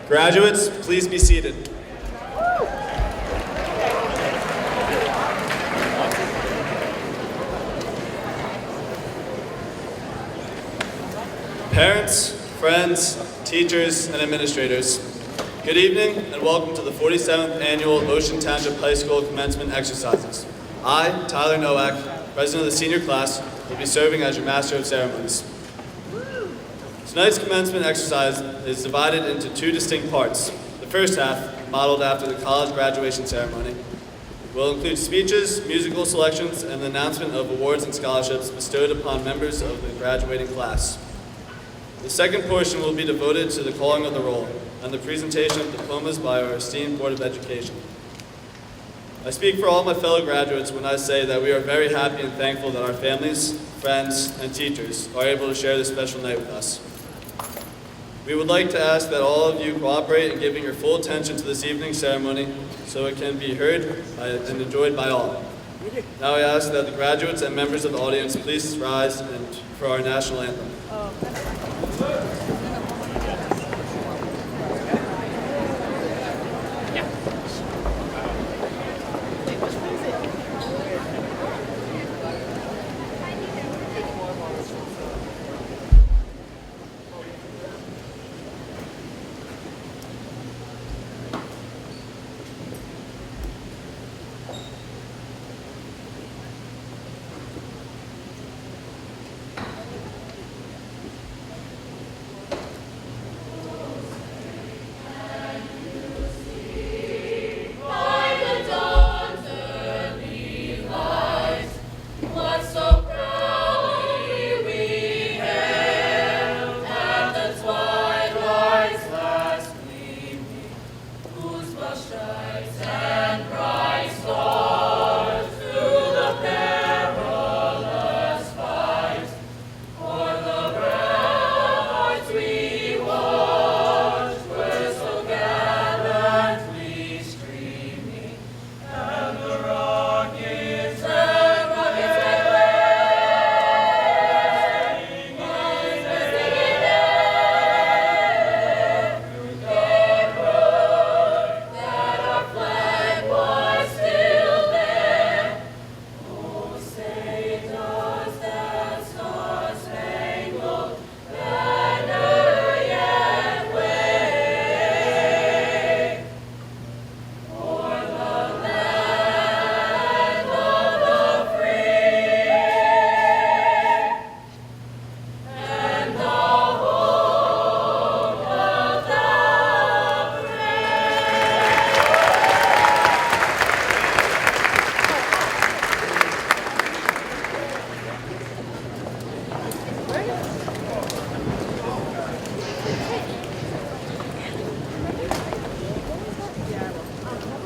Graduates, please be seated. Parents, friends, teachers, and administrators, good evening and welcome to the 47th Annual Ocean Township High School Commencement Exercises. I, Tyler Nowak, President of the Senior Class, will be serving as your Master of Ceremonies. Tonight's commencement exercise is divided into two distinct parts. The first half, modeled after the college graduation ceremony, will include speeches, musical selections, and the announcement of awards and scholarships bestowed upon members of the graduating class. The second portion will be devoted to the calling of the roll and the presentation of diplomas by our esteemed Board of Education. I speak for all my fellow graduates when I say that we are very happy and thankful that our families, friends, and teachers are able to share this special night with us. We would like to ask that all of you cooperate in giving your full attention to this evening's ceremony so it can be heard and enjoyed by all. Now I ask that the graduates and members of the audience please rise for our national anthem.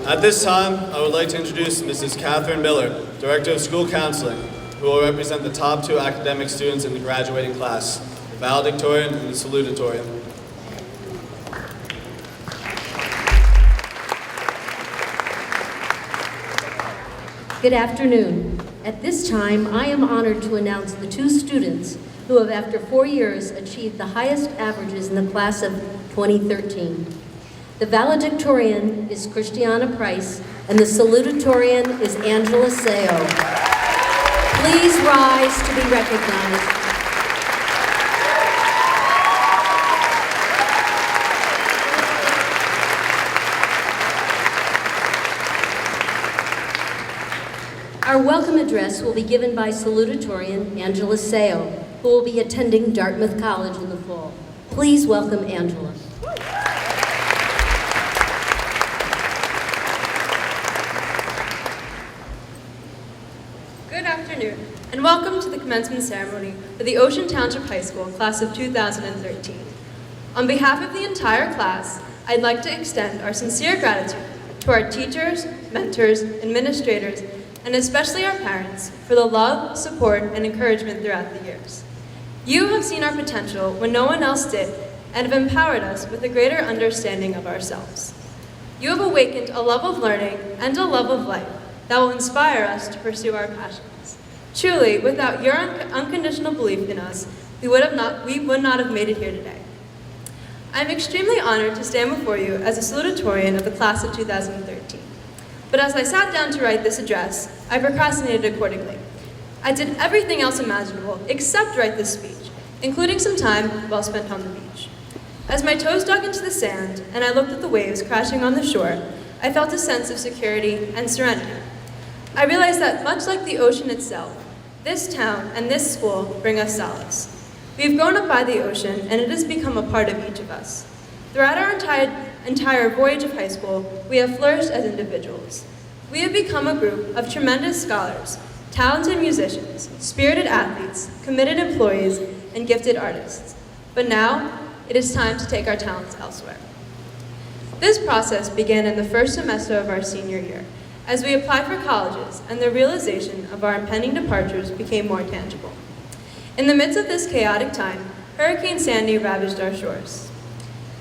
At this time, I would like to introduce Mrs. Catherine Miller, Director of School Counseling, who will represent the top two academic students in the graduating class, the valedictorian and the salutatorian. Good afternoon. At this time, I am honored to announce the two students who have, after 4 years, achieved the highest averages in the class of 2013. The valedictorian is Christiana Price, and the salutatorian is Angela Seo. Please rise to be recognized. address will be given by salutatorian Angela Seo, who will be attending Dartmouth College in the fall. Please welcome Angela. Good afternoon, and welcome to the commencement ceremony for the Ocean Township High School class of 2013. On behalf of the entire class, I'd like to extend our sincere gratitude to our teachers, mentors, administrators, and especially our parents for the love, support, and encouragement throughout the years. You have seen our potential when no one else did and have empowered us with a greater understanding of ourselves. You have awakened a love of learning and a love of life that will inspire us to pursue our passions. Truly, without your unconditional belief in us, we would not have made it here today. I'm extremely honored to stand before you as a salutatorian of the class of 2013. But as I sat down to write this address, I procrastinated accordingly. I did everything else imaginable except write this speech, including some time well spent on the beach. As my toes dug into the sand and I looked at the waves crashing on the shore, I felt a sense of security and serenity. I realized that much like the ocean itself, this town and this school bring us solace. We've grown up by the ocean, and it has become a part of each of us. Throughout our entire voyage of high school, we have flourished as individuals. We have become a group of tremendous scholars, talented musicians, spirited athletes, committed employees, and gifted artists. But now, it is time to take our talents elsewhere. This process began in the first semester of our senior year, as we applied for colleges and the realization of our impending departures became more tangible. In the midst of this chaotic time, Hurricane Sandy ravaged our shores.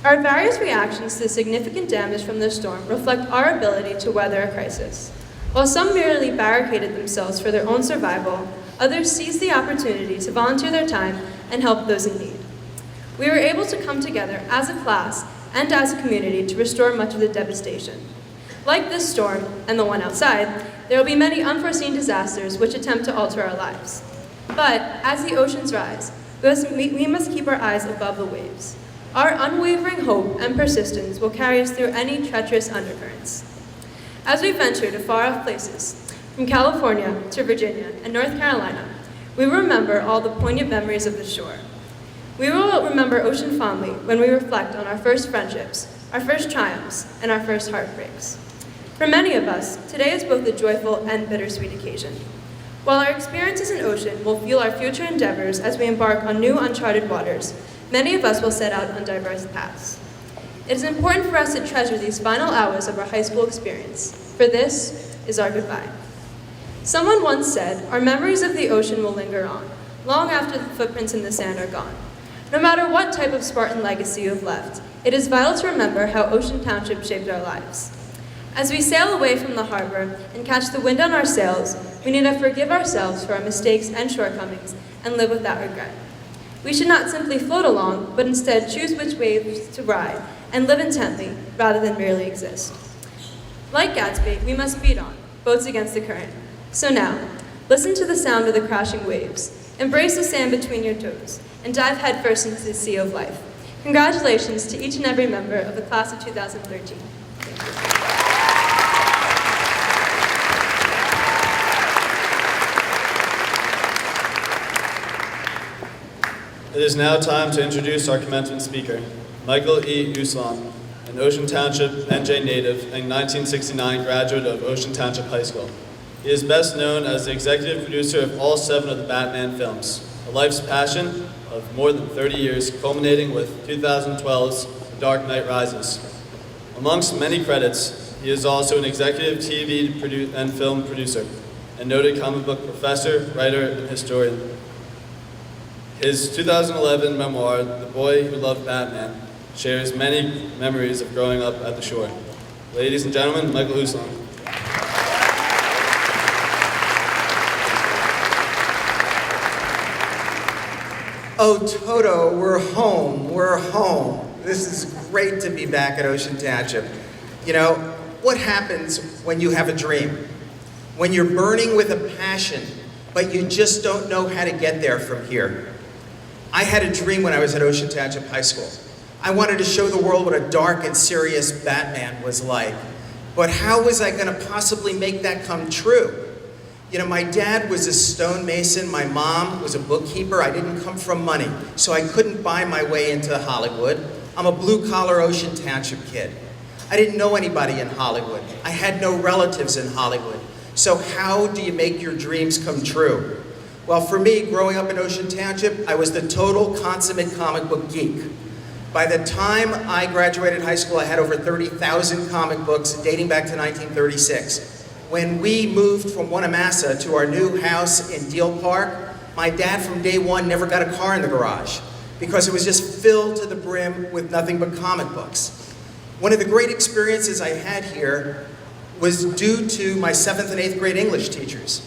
Our various reactions to the significant damage from the storm reflect our ability to weather a crisis. While some merely barricaded themselves for their own survival, others seized the opportunity to volunteer their time and help those in need. We were able to come together as a class and as a community to restore much of the devastation. Like this storm, and the one outside, there will be many unforeseen disasters which attempt to alter our lives. But as the oceans rise, we must keep our eyes above the waves. Our unwavering hope and persistence will carry us through any treacherous undercurrents. As we venture to far-off places, from California to Virginia and North Carolina, we will remember all the poignant memories of the shore. We will remember ocean fondly when we reflect on our first friendships, our first triumphs, and our first heartbreaks. For many of us, today is both a joyful and bittersweet occasion. While our experiences in ocean will fuel our future endeavors as we embark on new uncharted waters, many of us will set out on diverse paths. It is important for us to treasure these final hours of our high school experience, for this is our goodbye. Someone once said, our memories of the ocean will linger on, long after the footprints in the sand are gone. No matter what type of Spartan legacy you have left, it is vital to remember how Ocean Township shaped our lives. As we sail away from the harbor and catch the wind on our sails, we need to forgive ourselves for our mistakes and shortcomings and live without regret. We should not simply float along, but instead choose which waves to ride and live intently rather than merely exist. Like Gatsby, we must speed on, boats against the current. So now, listen to the sound of the crashing waves, embrace the sand between your toes, and dive headfirst into the sea of life. Congratulations to each and every member of the class of 2013. Thank you. It is now time to introduce our commencement speaker, Michael E. Uslan, an Ocean Township, NJ native, and 1969 graduate of Ocean Township High School. He is best known as the executive producer of all 7 of the Batman films, a life's passion of more than 30 years, culminating with 2012's The Dark Knight Rises. Amongst many credits, he is also an executive TV and film producer, a noted comic book professor, writer, and historian. His 2011 memoir, The Boy Who Loved Batman, shares many memories of growing up at the shore. Ladies and gentlemen, Michael Uslan. Oh, Toto, we're home, we're home. This is great to be back at Ocean Township. You know, what happens when you have a dream? When you're burning with a passion, but you just don't know how to get there from here. I had a dream when I was at Ocean Township High School. I wanted to show the world what a dark and serious Batman was like. But how was I going to possibly make that come true? You know, my dad was a stonemason, my mom was a bookkeeper. I didn't come from money, so I couldn't buy my way into Hollywood. I'm a blue-collar Ocean Township kid. I didn't know anybody in Hollywood. I had no relatives in Hollywood. So how do you make your dreams come true? Well, for me, growing up in Ocean Township, I was the total consummate comic book geek. By the time I graduated high school, I had over 30,000 comic books dating back to 1936. When we moved from Wanamassa to our new house in Deal Park, my dad from day one never got a car in the garage because it was just filled to the brim with nothing but comic books. One of the great experiences I had here was due to my 7th and 8th grade English teachers.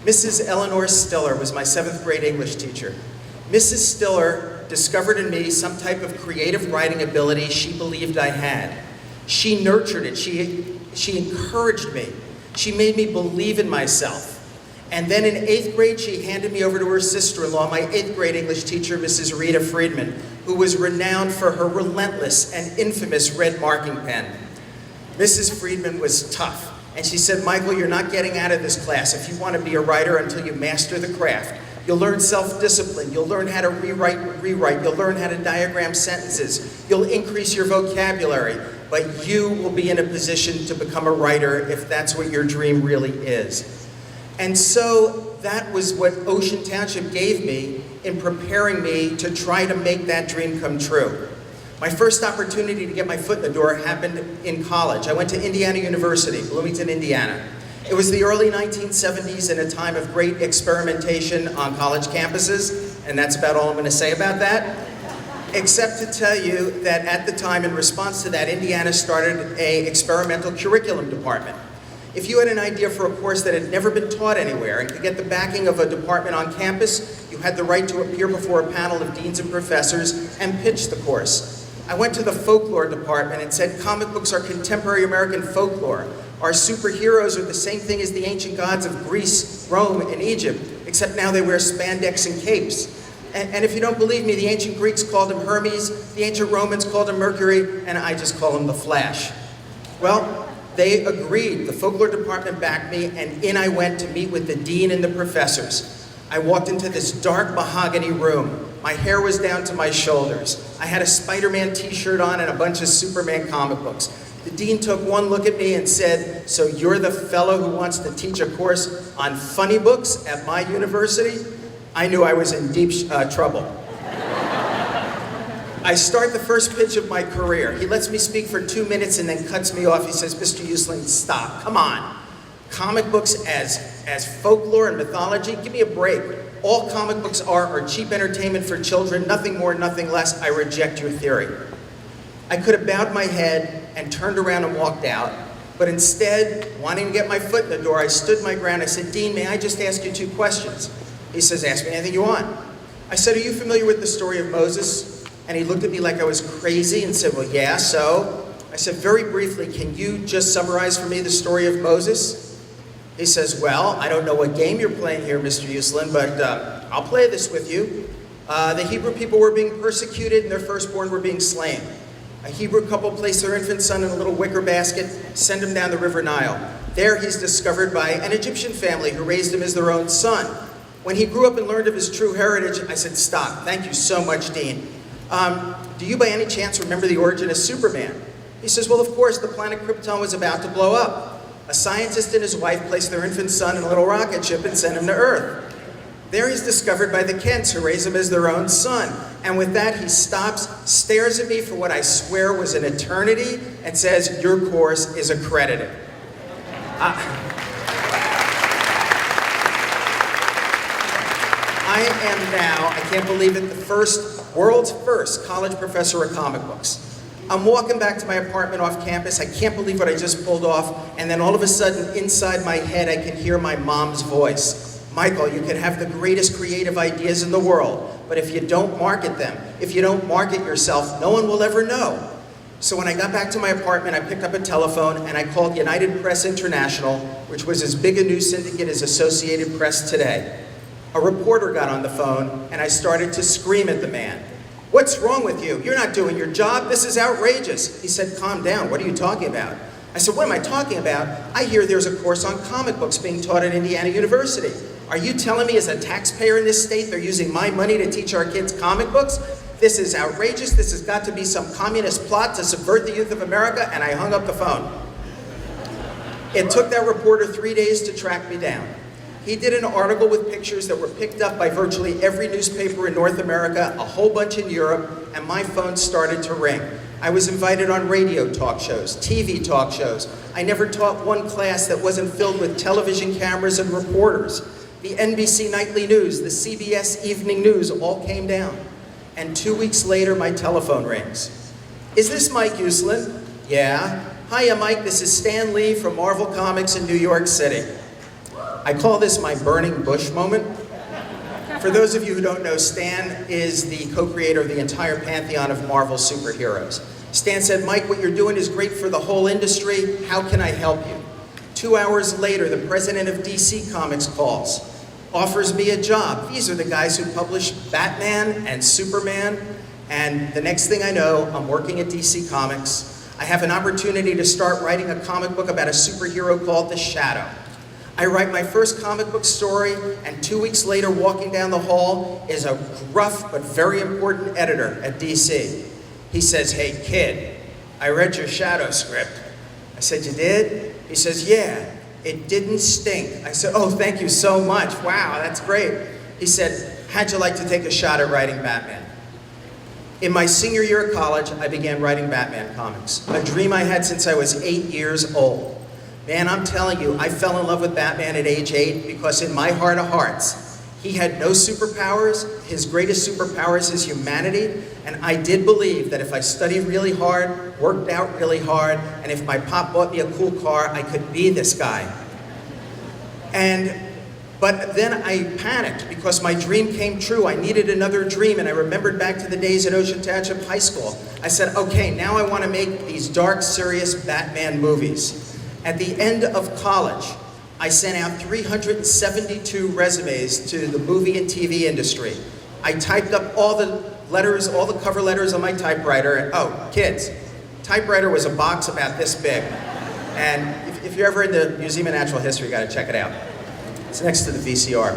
Mrs. Eleanor Stiller was my 7th grade English teacher. Mrs. Stiller discovered in me some type of creative writing ability she believed I had. She nurtured it, she encouraged me. She made me believe in myself. And then in 8th grade, she handed me over to her sister-in-law, my 8th grade English teacher, Mrs. Rita Friedman, who was renowned for her relentless and infamous red marking pen. Mrs. Friedman was tough, and she said, Michael, you're not getting out of this class if you want to be a writer until you master the craft. You'll learn self-discipline, you'll learn how to rewrite, you'll learn how to diagram sentences, you'll increase your vocabulary, but you will be in a position to become a writer if that's what your dream really is. And so that was what Ocean Township gave me in preparing me to try to make that dream come true. My first opportunity to get my foot in the door happened in college. I went to Indiana University, Bloomington, Indiana. It was the early 1970s and a time of great experimentation on college campuses, and that's about all I'm going to say about that. Except to tell you that at the time, in response to that, Indiana started an experimental curriculum department. If you had an idea for a course that had never been taught anywhere and could get the backing of a department on campus, you had the right to appear before a panel of deans and professors and pitch the course. I went to the folklore department and said, comic books are contemporary American folklore. Our superheroes are the same thing as the ancient gods of Greece, Rome, and Egypt, except now they wear spandex and capes. And if you don't believe me, the ancient Greeks called him Hermes, the ancient Romans called him Mercury, and I just call him the Flash. Well, they agreed. The folklore department backed me, and in I went to meet with the dean and the professors. I walked into this dark mahogany room. My hair was down to my shoulders. I had a Spider-Man t-shirt on and a bunch of Superman comic books. The dean took one look at me and said, so you're the fellow who wants to teach a course on funny books at my university? I knew I was in deep trouble. I start the first pitch of my career. He lets me speak for 2 minutes and then cuts me off. He says, Mr. Usling, stop, come on. Comic books as folklore and mythology, give me a break. All comic books are cheap entertainment for children, nothing more, nothing less. I reject your theory. I could have bowed my head and turned around and walked out, but instead, wanting to get my foot in the door, I stood my ground. I said, Dean, may I just ask you 2 questions? He says, ask me anything you want. I said, are you familiar with the story of Moses? And he looked at me like I was crazy and said, well, yeah, so? I said, very briefly, can you just summarize for me the story of Moses? He says, well, I don't know what game you're playing here, Mr. Uslan, but I'll play this with you. The Hebrew people were being persecuted and their firstborn were being slain. A Hebrew couple placed their infant son in a little wicker basket, sent him down the River Nile. There he's discovered by an Egyptian family who raised him as their own son. When he grew up and learned of his true heritage, I said, stop, thank you so much, Dean. Do you by any chance remember the origin of Superman? He says, well, of course, the planet Krypton was about to blow up. A scientist and his wife placed their infant son in a little rocket ship and sent him to Earth. There he's discovered by the Kents, who raise him as their own son. And with that, he stops, stares at me for what I swear was an eternity, and says, your course is accredited. I am now, I can't believe it, the world's first college professor of comic books. I'm walking back to my apartment off campus. I can't believe what I just pulled off. And then all of a sudden, inside my head, I can hear my mom's voice. Michael, you can have the greatest creative ideas in the world, but if you don't market them, if you don't market yourself, no one will ever know. So when I got back to my apartment, I picked up a telephone and I called United Press International, which was as big a news syndicate as Associated Press today. A reporter got on the phone and I started to scream at the man. What's wrong with you? You're not doing your job. This is outrageous. He said, calm down. What are you talking about? I said, what am I talking about? I hear there's a course on comic books being taught at Indiana University. Are you telling me as a taxpayer in this state they're using my money to teach our kids comic books? This is outrageous. This has got to be some communist plot to subvert the youth of America, and I hung up the phone. It took that reporter 3 days to track me down. He did an article with pictures that were picked up by virtually every newspaper in North America, a whole bunch in Europe, and my phone started to ring. I was invited on radio talk shows, TV talk shows. I never taught one class that wasn't filled with television cameras and reporters. The NBC Nightly News, the CBS Evening News all came down. And 2 weeks later, my telephone rings. Is this Mike Uslan? Yeah. Hiya, Mike, this is Stan Lee from Marvel Comics in New York City. I call this my burning bush moment. For those of you who don't know, Stan is the co-creator of the entire pantheon of Marvel superheroes. Stan said, Mike, what you're doing is great for the whole industry. How can I help you? 2 hours later, the president of DC Comics calls, offers me a job. These are the guys who publish Batman and Superman. And the next thing I know, I'm working at DC Comics. I have an opportunity to start writing a comic book about a superhero called The Shadow. I write my first comic book story, and 2 weeks later, walking down the hall, is a gruff but very important editor at DC. He says, hey kid, I read your Shadow script. I said, you did? He says, yeah, it didn't stink. I said, oh, thank you so much. Wow, that's great. He said, how'd you like to take a shot at writing Batman? In my senior year of college, I began writing Batman comics, a dream I had since I was 8 years old. Man, I'm telling you, I fell in love with Batman at age 8 because in my heart of hearts, he had no superpowers. His greatest superpower is his humanity. And I did believe that if I studied really hard, worked out really hard, and if my pop bought me a cool car, I could be this guy. But then I panicked because my dream came true. I needed another dream, and I remembered back to the days at Ocean Township High School. I said, okay, now I want to make these dark, serious Batman movies. At the end of college, I sent out 372 resumes to the movie and TV industry. I typed up all the letters, all the cover letters on my typewriter, and oh, kids, typewriter was a box about this big. And if you're ever in the Museum of Natural History, you gotta check it out. It's next to the VCR.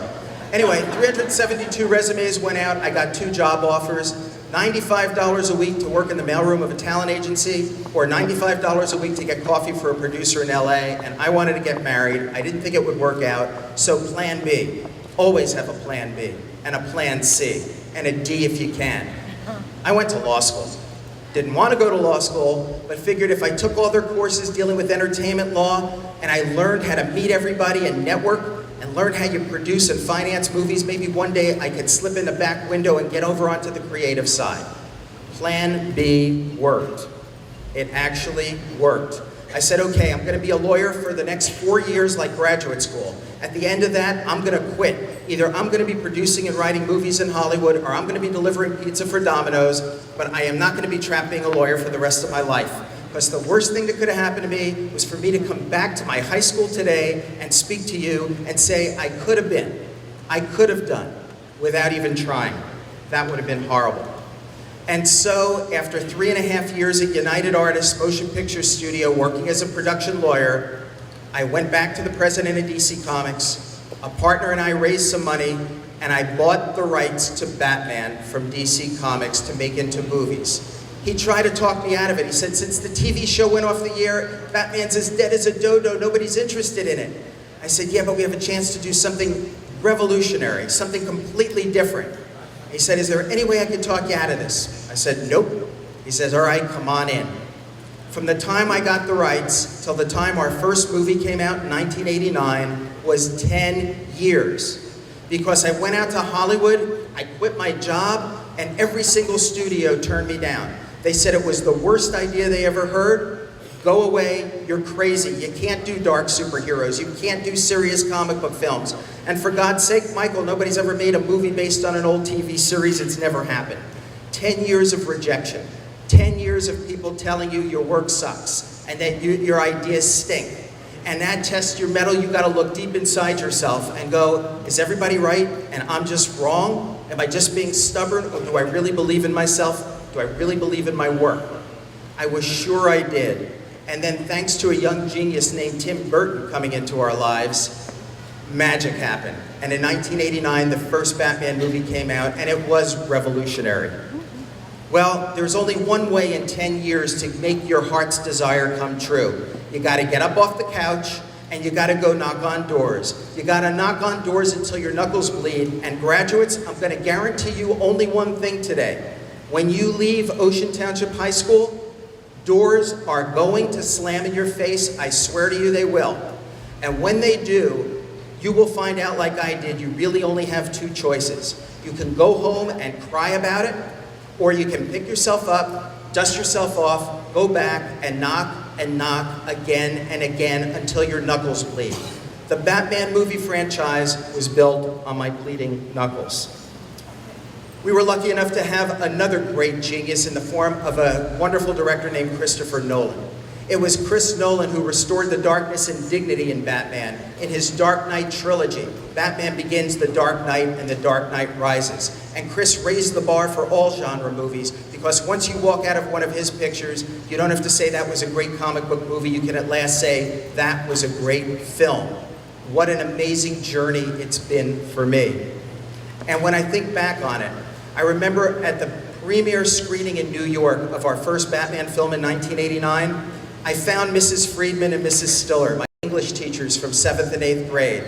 Anyway, 372 resumes went out. I got 2 job offers, $95 a week to work in the mailroom of a talent agency, or $95 a week to get coffee for a producer in LA, and I wanted to get married. I didn't think it would work out, so plan B. Always have a plan B, and a plan C, and a D if you can. I went to law school. Didn't want to go to law school, but figured if I took all their courses dealing with entertainment law, and I learned how to meet everybody and network, and learn how you produce and finance movies, maybe one day I could slip in the back window and get over onto the creative side. Plan B worked. It actually worked. I said, okay, I'm gonna be a lawyer for the next 4 years like graduate school. At the end of that, I'm gonna quit. Either I'm gonna be producing and writing movies in Hollywood, or I'm gonna be delivering pizza for Domino's, but I am not gonna be trapped being a lawyer for the rest of my life. Because the worst thing that could have happened to me was for me to come back to my high school today and speak to you and say I could have been, I could have done, without even trying. That would have been horrible. And so, after 3.5 years at United Artists Motion Picture Studio working as a production lawyer, I went back to the president of DC Comics. A partner and I raised some money, and I bought the rights to Batman from DC Comics to make into movies. He tried to talk me out of it. He said, since the TV show went off the air, Batman's as dead as a dodo, nobody's interested in it. I said, yeah, but we have a chance to do something revolutionary, something completely different. He said, is there any way I could talk you out of this? I said, nope. He says, all right, come on in. From the time I got the rights till the time our first movie came out in 1989 was 10 years. Because I went out to Hollywood, I quit my job, and every single studio turned me down. They said it was the worst idea they ever heard. Go away, you're crazy. You can't do dark superheroes. You can't do serious comic book films. And for God's sake, Michael, nobody's ever made a movie based on an old TV series. It's never happened. 10 years of rejection. 10 years of people telling you your work sucks and that your ideas stink. And that tests your mettle. You gotta look deep inside yourself and go, is everybody right and I'm just wrong? Am I just being stubborn, or do I really believe in myself? Do I really believe in my work? I was sure I did. And then thanks to a young genius named Tim Burton coming into our lives, magic happened. And in 1989, the first Batman movie came out, and it was revolutionary. Well, there's only one way in 10 years to make your heart's desire come true. You gotta get up off the couch, and you gotta go knock on doors. You gotta knock on doors until your knuckles bleed. And graduates, I'm gonna guarantee you only one thing today. When you leave Ocean Township High School, doors are going to slam in your face. I swear to you they will. And when they do, you will find out like I did, you really only have two choices. You can go home and cry about it, or you can pick yourself up, dust yourself off, go back and knock again and again until your knuckles bleed. The Batman movie franchise was built on my bleeding knuckles. We were lucky enough to have another great genius in the form of a wonderful director named Christopher Nolan. It was Chris Nolan who restored the darkness and dignity in Batman in his Dark Knight trilogy. Batman Begins, The Dark Knight, and The Dark Knight Rises. And Chris raised the bar for all genre movies, because once you walk out of one of his pictures, you don't have to say that was a great comic book movie. You can at last say that was a great film. What an amazing journey it's been for me. And when I think back on it, I remember at the premiere screening in New York of our first Batman film in 1989, I found Mrs. Friedman and Mrs. Stiller, my English teachers from 7th and 8th grade.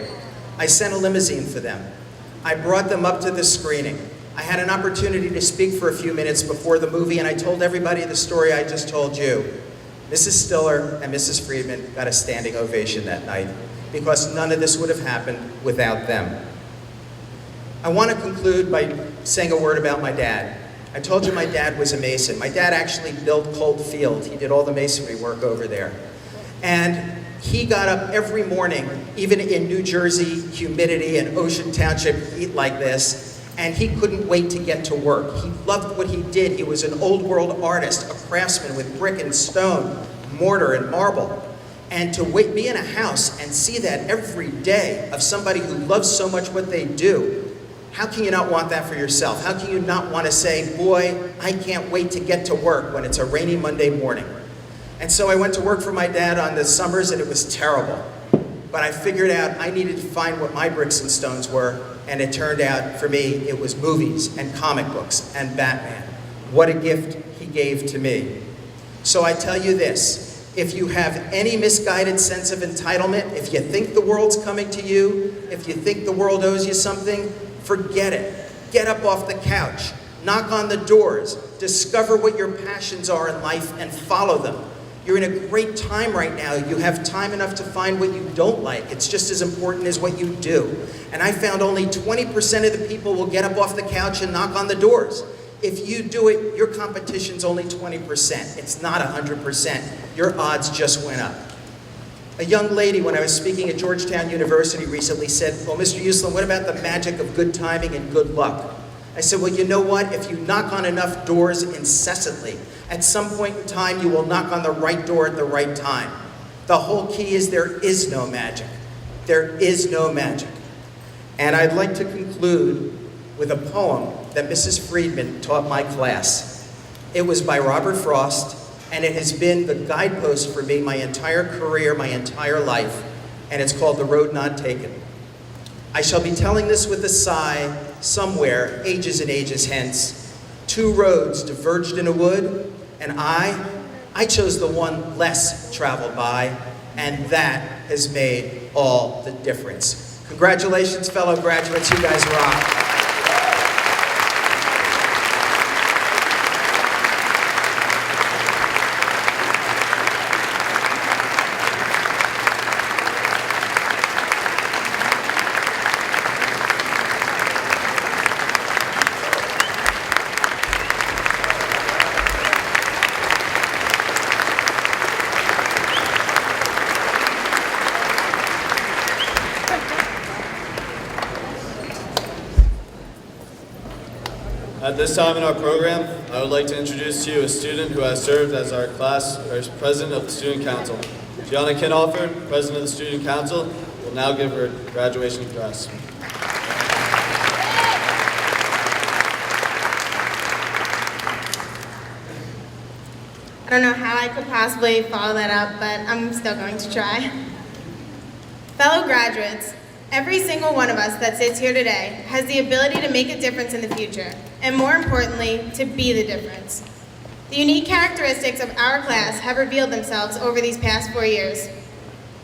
I sent a limousine for them. I brought them up to the screening. I had an opportunity to speak for a few minutes before the movie, and I told everybody the story I just told you. Mrs. Stiller and Mrs. Friedman got a standing ovation that night, because none of this would have happened without them. I want to conclude by saying a word about my dad. I told you my dad was a mason. My dad actually built Colt Field. He did all the masonry work over there. And he got up every morning, even in New Jersey, humidity and Ocean Township heat like this, and he couldn't wait to get to work. He loved what he did. He was an old world artist, a craftsman with brick and stone, mortar and marble. And to be in a house and see that every day of somebody who loves so much what they do, how can you not want that for yourself? How can you not want to say, boy, I can't wait to get to work when it's a rainy Monday morning? And so I went to work for my dad on the summers, and it was terrible. But I figured out I needed to find what my bricks and stones were, and it turned out for me it was movies and comic books and Batman. What a gift he gave to me. So I tell you this, if you have any misguided sense of entitlement, if you think the world's coming to you, if you think the world owes you something, forget it. Get up off the couch, knock on the doors, discover what your passions are in life and follow them. You're in a great time right now. You have time enough to find what you don't like. It's just as important as what you do. And I found only 20% of the people will get up off the couch and knock on the doors. If you do it, your competition's only 20%. It's not 100%. Your odds just went up. A young lady, when I was speaking at Georgetown University recently, said, well, Mr. Uslan, what about the magic of good timing and good luck? I said, well, you know what? If you knock on enough doors incessantly, at some point in time, you will knock on the right door at the right time. The whole key is there is no magic. There is no magic. And I'd like to conclude with a poem that Mrs. Friedman taught my class. It was by Robert Frost, and it has been the guidepost for me my entire career, my entire life, and it's called The Road Not Taken. I shall be telling this with a sigh somewhere, ages and ages hence. Two roads diverged in a wood, and I chose the one less traveled by, and that has made all the difference. Congratulations, fellow graduates, you guys rock. At this time in our program, I would like to introduce to you a student who has served as our president of the Student Council. Gianna Kinhofer, president of the Student Council, will now give her graduation address. don't know how I could possibly follow that up, but I'm still going to try. Fellow graduates, every single one of us that sits here today has the ability to make a difference in the future, and more importantly, to be the difference. The unique characteristics of our class have revealed themselves over these past 4 years.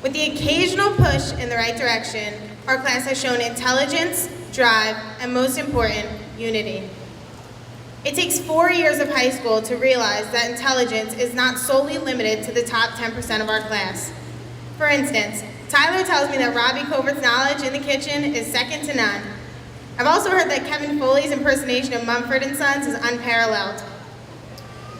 With the occasional push in the right direction, our class has shown intelligence, drive, and most important, unity. It takes 4 years of high school to realize that intelligence is not solely limited to the top 10% of our class. For instance, Tyler tells me that Robbie Covert's knowledge in the kitchen is second to none. I've also heard that Kevin Foley's impersonation of Mumford & Sons is unparalleled.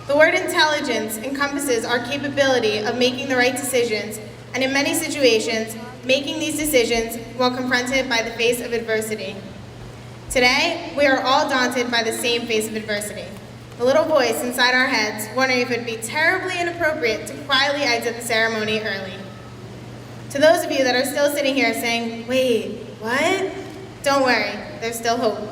The word intelligence encompasses our capability of making the right decisions, and in many situations, making these decisions while confronted by the face of adversity. Today, we are all daunted by the same face of adversity. The little voice inside our heads wondering if it would be terribly inappropriate to quietly exit the ceremony early. To those of you that are still sitting here saying, wait, what? Don't worry, there's still hope.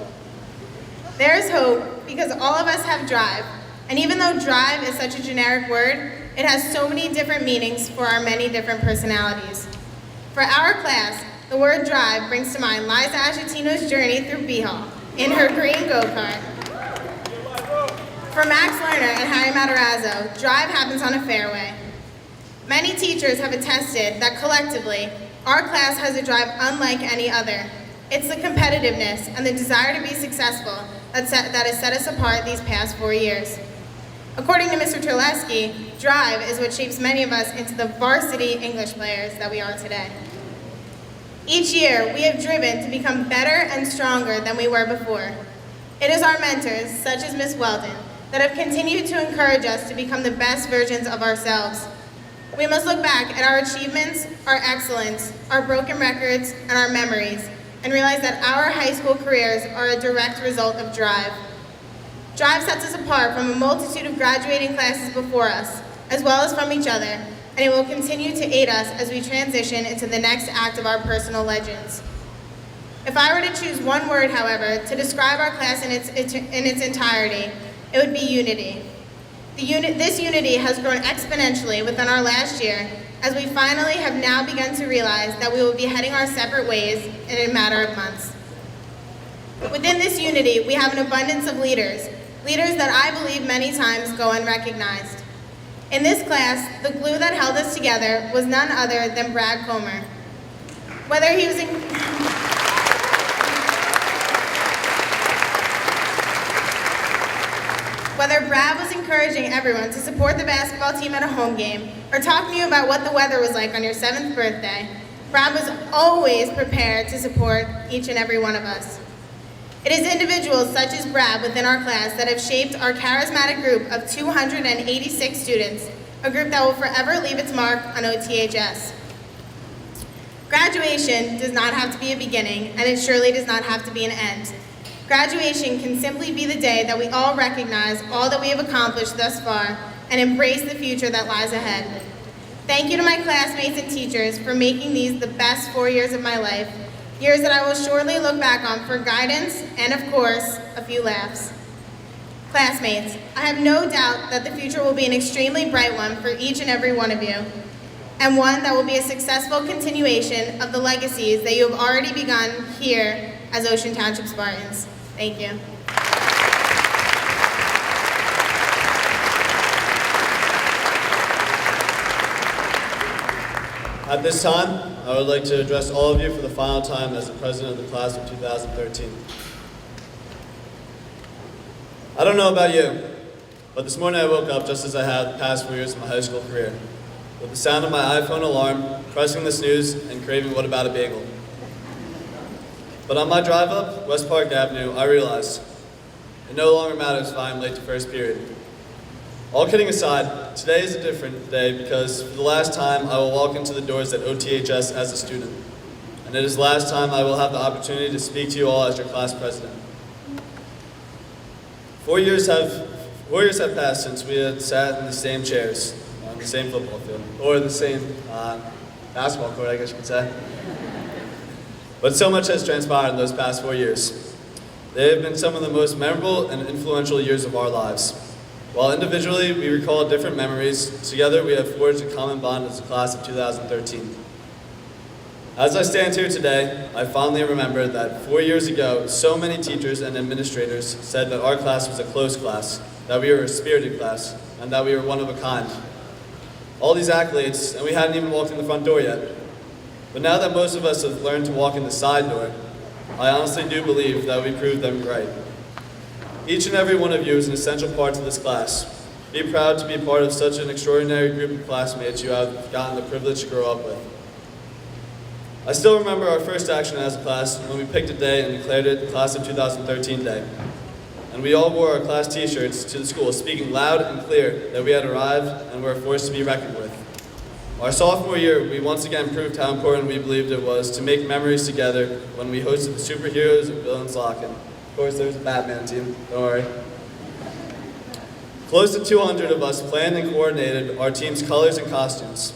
There's hope because all of us have drive. And even though drive is such a generic word, it has so many different meanings for our many different personalities. For our class, the word drive brings to mind Liza Ashatino's journey through B-Hall in her green go-kart. For Max Lerner and Harry Matarazzo, drive happens on a fairway. Many teachers have attested that collectively, our class has a drive unlike any other. It's the competitiveness and the desire to be successful that has set us apart these past 4 years. According to Mr. Terleski, drive is what shapes many of us into the varsity English players that we are today. Each year, we have driven to become better and stronger than we were before. It is our mentors, such as Ms. Weldon, that have continued to encourage us to become the best versions of ourselves. We must look back at our achievements, our excellence, our broken records, and our memories, and realize that our high school careers are a direct result of drive. Drive sets us apart from a multitude of graduating classes before us, as well as from each other, and it will continue to aid us as we transition into the next act of our personal legends. If I were to choose one word, however, to describe our class in its entirety, it would be unity. This unity has grown exponentially within our last year, as we finally have now begun to realize that we will be heading our separate ways in a matter of months. Within this unity, we have an abundance of leaders that I believe many times go unrecognized. In this class, the glue that held us together was none other than Brad Comer. Whether Brad was encouraging everyone to support the basketball team at a home game, or talking to you about what the weather was like on your 7th birthday, Brad was always prepared to support each and every one of us. It is individuals such as Brad within our class that have shaped our charismatic group of 286 students, a group that will forever leave its mark on OTHS. Graduation does not have to be a beginning, and it surely does not have to be an end. Graduation can simply be the day that we all recognize all that we have accomplished thus far and embrace the future that lies ahead. Thank you to my classmates and teachers for making these the best 4 years of my life, years that I will surely look back on for guidance and, of course, a few laughs. Classmates, I have no doubt that the future will be an extremely bright one for each and every one of you, and one that will be a successful continuation of the legacies that you have already begun here as Ocean Township Spartans. Thank you. At this time, I would like to address all of you for the final time as the president of the class of 2013. I don't know about you, but this morning I woke up just as I had the past 4 years of my high school career, with the sound of my iPhone alarm, pressing the snooze, and craving what about a bagel. But on my drive up West Park Avenue, I realized it no longer matters if I am late to first period. All kidding aside, today is a different day because for the last time I will walk into the doors at OTHS as a student. And it is the last time I will have the opportunity to speak to you all as your class president. 4 years have passed since we had sat in the same chairs on the same football field, or the same basketball court, I guess you could say. But so much has transpired in those past 4 years. They have been some of the most memorable and influential years of our lives. While individually we recall different memories, together we have forged a common bond as a class of 2013. As I stand here today, I fondly remember that 4 years ago, so many teachers and administrators said that our class was a close class, that we were a spirited class, and that we were one of a kind. All these accolades, and we hadn't even walked in the front door yet. But now that most of us have learned to walk in the side door, I honestly do believe that we proved them right. Each and every one of you is an essential part to this class. Be proud to be part of such an extraordinary group of classmates you have gotten the privilege to grow up with. I still remember our first action as a class when we picked a day and declared it Class of 2013 Day. And we all wore our class t-shirts to the school, speaking loud and clear that we had arrived and were a force to be reckoned with. Our sophomore year, we once again proved how important we believed it was to make memories together when we hosted the superheroes of Bill and Slocken. Of course, there's a Batman team, don't worry. Close to 200 of us planned and coordinated our team's colors and costumes.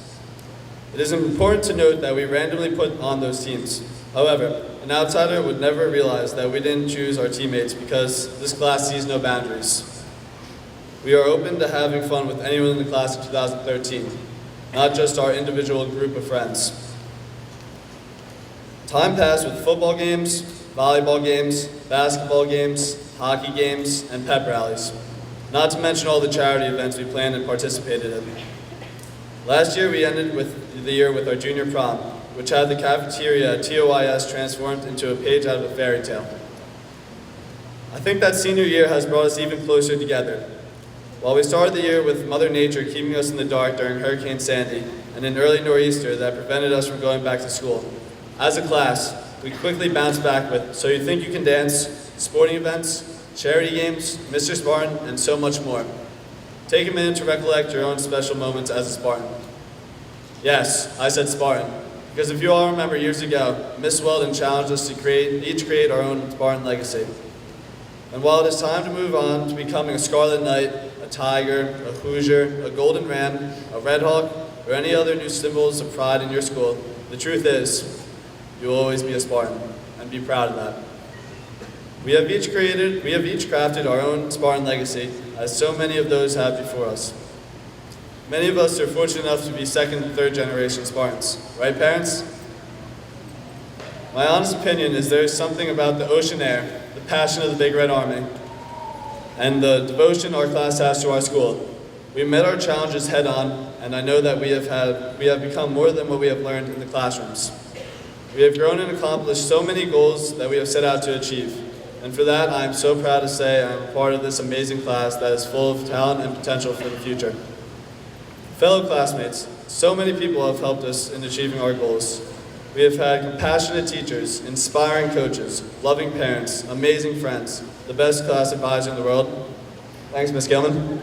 It is important to note that we randomly put on those teams. However, an outsider would never realize that we didn't choose our teammates because this class sees no boundaries. We are open to having fun with anyone in the class of 2013, not just our individual group of friends. Time passed with football games, volleyball games, basketball games, hockey games, and pep rallies, not to mention all the charity events we planned and participated in. Last year, we ended the year with our junior prom, which had the cafeteria at TOIS transformed into a page out of a fairy tale. I think that senior year has brought us even closer together. While we started the year with Mother Nature keeping us in the dark during Hurricane Sandy and an early nor'easter that prevented us from going back to school, as a class, we quickly bounced back with So You Think You Can Dance, sporting events, charity games, Mr. Spartan, and so much more. Take a minute to recollect your own special moments as a Spartan. Yes, I said Spartan, because if you all remember years ago, Miss Weldon challenged us to each create our own Spartan legacy. And while it is time to move on to becoming a Scarlet Knight, a Tiger, a Hoosier, a Golden Ram, a Red Hawk, or any other new symbols of pride in your school, the truth is, you will always be a Spartan, and be proud of that. We have each crafted our own Spartan legacy, as so many of those have before us. Many of us are fortunate enough to be second and third generation Spartans. Right, parents? My honest opinion is there is something about the ocean air, the passion of the Big Red Army, and the devotion our class has to our school. We met our challenges head on, and I know that we have become more than what we have learned in the classrooms. We have grown and accomplished so many goals that we have set out to achieve. And for that, I am so proud to say I am part of this amazing class that is full of talent and potential for the future. Fellow classmates, so many people have helped us in achieving our goals. We have had compassionate teachers, inspiring coaches, loving parents, amazing friends, the best class advisor in the world. Thanks, Ms. Gilman.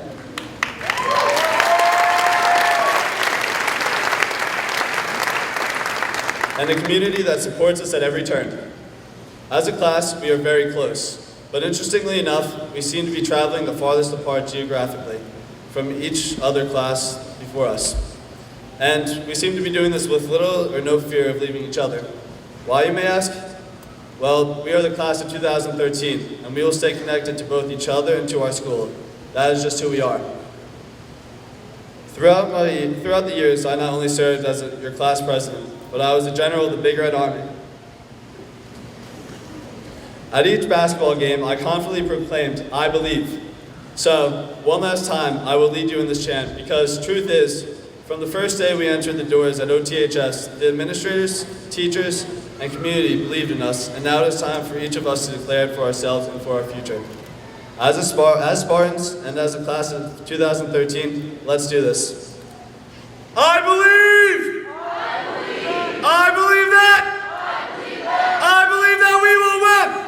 And a community that supports us at every turn. As a class, we are very close, but interestingly enough, we seem to be traveling the farthest apart geographically from each other class before us. And we seem to be doing this with little or no fear of leaving each other. Why, you may ask? Well, we are the class of 2013, and we will stay connected to both each other and to our school. That is just who we are. Throughout the years, I not only served as your class president, but I was a general of the Big Red Army. At each basketball game, I confidently proclaimed, I believe. So, one last time, I will lead you in this chant, because truth is, from the first day we entered the doors at OTHS, the administrators, teachers, and community believed in us, and now it is time for each of us to declare it for ourselves and for our future. As Spartans, and as a class of 2013, let's do this. I believe! I believe! I believe that! I believe that! I believe that we will win!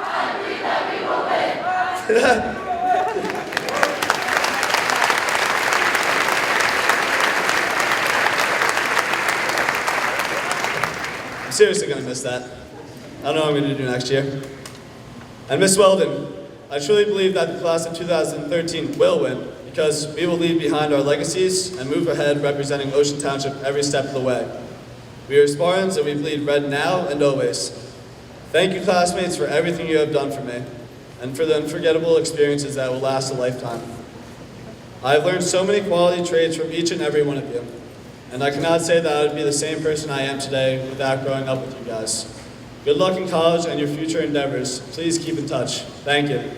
I'm seriously going to miss that. I don't know what I'm going to do next year. And Miss Weldon, I truly believe that the class of 2013 will win because we will leave behind our legacies and move ahead representing Ocean Township every step of the way. We are Spartans and we bleed red now and always. Thank you, classmates, for everything you have done for me and for the unforgettable experiences that will last a lifetime. I have learned so many quality traits from each and every one of you, and I cannot say that I would be the same person I am today without growing up with you guys. Good luck in college and your future endeavors. Please keep in touch. Thank you.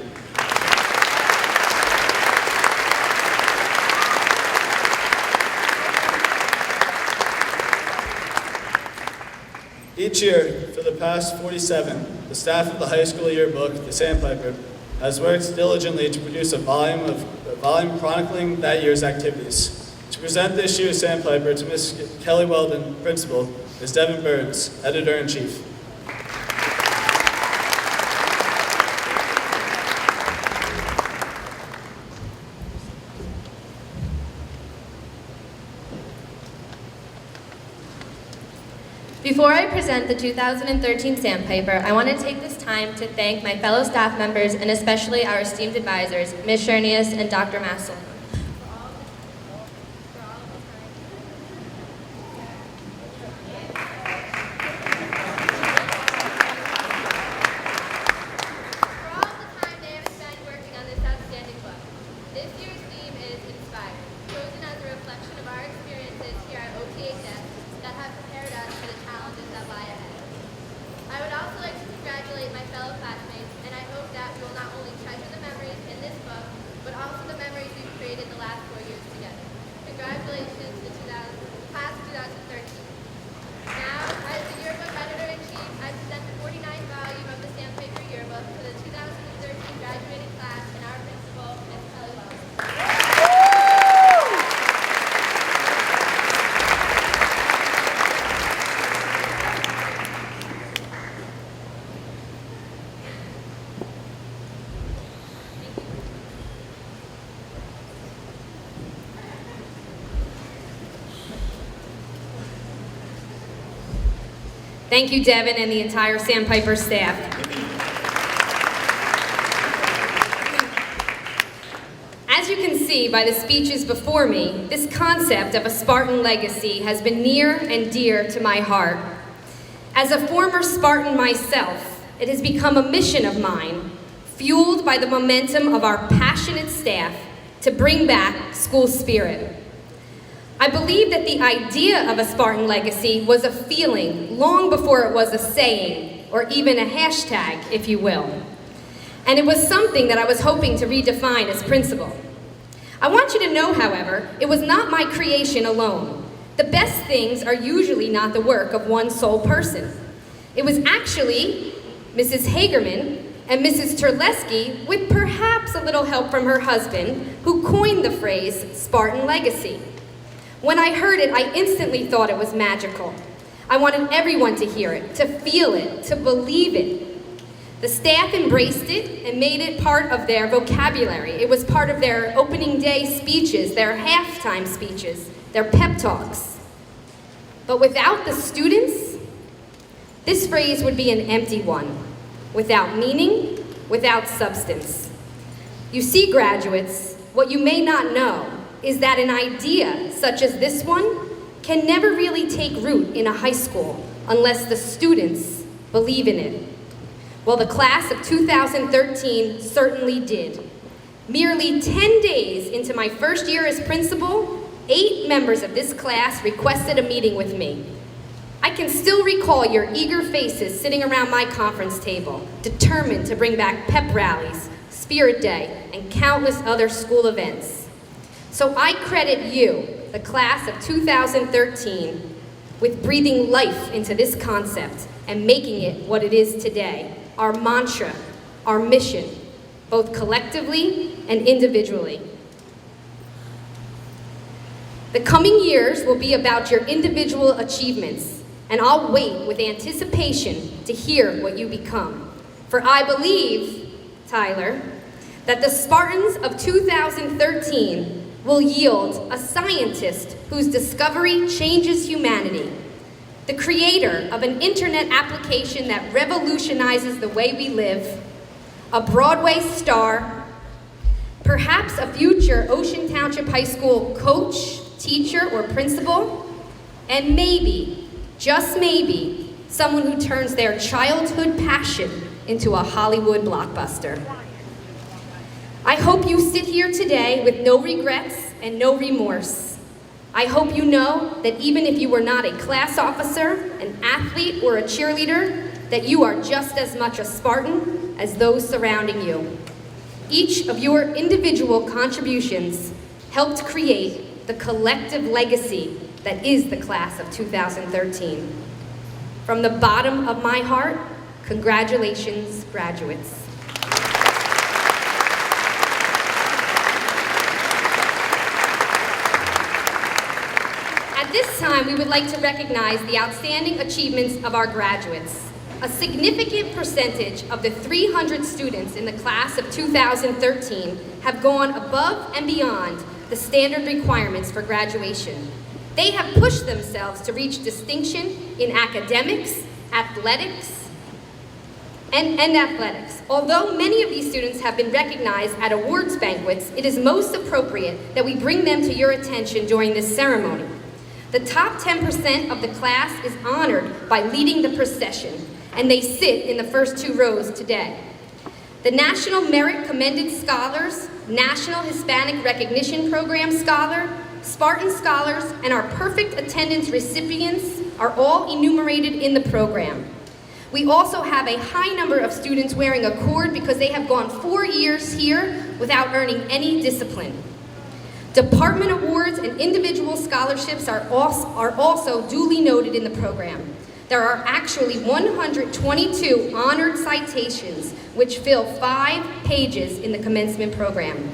Each year, for the past 47, the staff of the high school yearbook, the Sandpiper, has worked diligently to produce a volume chronicling that year's activities. To present this year's Sandpiper to Ms. Kelly Weldon, Principal, is Devin Burns, Editor-in-Chief. Before I present the 2013 Sandpiper, I want to take this time to thank my fellow staff members and especially our esteemed advisors, Ms. Shernius and Dr. Massel. Thank you, Devin, and the entire Sandpiper staff. As you can see by the speeches before me, this concept of a Spartan legacy has been near and dear to my heart. As a former Spartan myself, it has become a mission of mine, fueled by the momentum of our passionate staff, to bring back school spirit. I believe that the idea of a Spartan legacy was a feeling long before it was a saying, or even a hashtag, if you will. And it was something that I was hoping to redefine as principal. I want you to know, however, it was not my creation alone. The best things are usually not the work of one sole person. It was actually Mrs. Hagerman and Mrs. Terleski, with perhaps a little help from her husband, who coined the phrase Spartan legacy. When I heard it, I instantly thought it was magical. I wanted everyone to hear it, to feel it, to believe it. The staff embraced it and made it part of their vocabulary. It was part of their opening day speeches, their halftime speeches, their pep talks. But without the students, this phrase would be an empty one, without meaning, without substance. You see, graduates, what you may not know is that an idea such as this one can never really take root in a high school unless the students believe in it. Well, the class of 2013 certainly did. Merely 10 days into my first year as principal, 8 members of this class requested a meeting with me. I can still recall your eager faces sitting around my conference table, determined to bring back pep rallies, Spirit Day, and countless other school events. So I credit you, the class of 2013, with breathing life into this concept and making it what it is today, our mantra, our mission, both collectively and individually. The coming years will be about your individual achievements, and I'll wait with anticipation to hear what you become. For I believe, Tyler, that the Spartans of 2013 will yield a scientist whose discovery changes humanity, the creator of an internet application that revolutionizes the way we live, a Broadway star, perhaps a future Ocean Township High School coach, teacher, or principal, and maybe, just maybe, someone who turns their childhood passion into a Hollywood blockbuster. I hope you sit here today with no regrets and no remorse. I hope you know that even if you were not a class officer, an athlete, or a cheerleader, that you are just as much a Spartan as those surrounding you. Each of your individual contributions helped create the collective legacy that is the class of 2013. From the bottom of my heart, congratulations, graduates. At this time, we would like to recognize the outstanding achievements of our graduates. A significant percentage of the 300 students in the class of 2013 have gone above and beyond the standard requirements for graduation. They have pushed themselves to reach distinction in academics, athletics, and athletics. Although many of these students have been recognized at awards banquets, it is most appropriate that we bring them to your attention during this ceremony. The top 10% of the class is honored by leading the procession, and they sit in the first 2 rows today. The National Merit Commended Scholars, National Hispanic Recognition Program Scholar, Spartan Scholars, and our Perfect Attendance recipients are all enumerated in the program. We also have a high number of students wearing a cord because they have gone 4 years here without earning any discipline. Department awards and individual scholarships are also duly noted in the program. There are actually 122 honored citations, which fill 5 pages in the commencement program.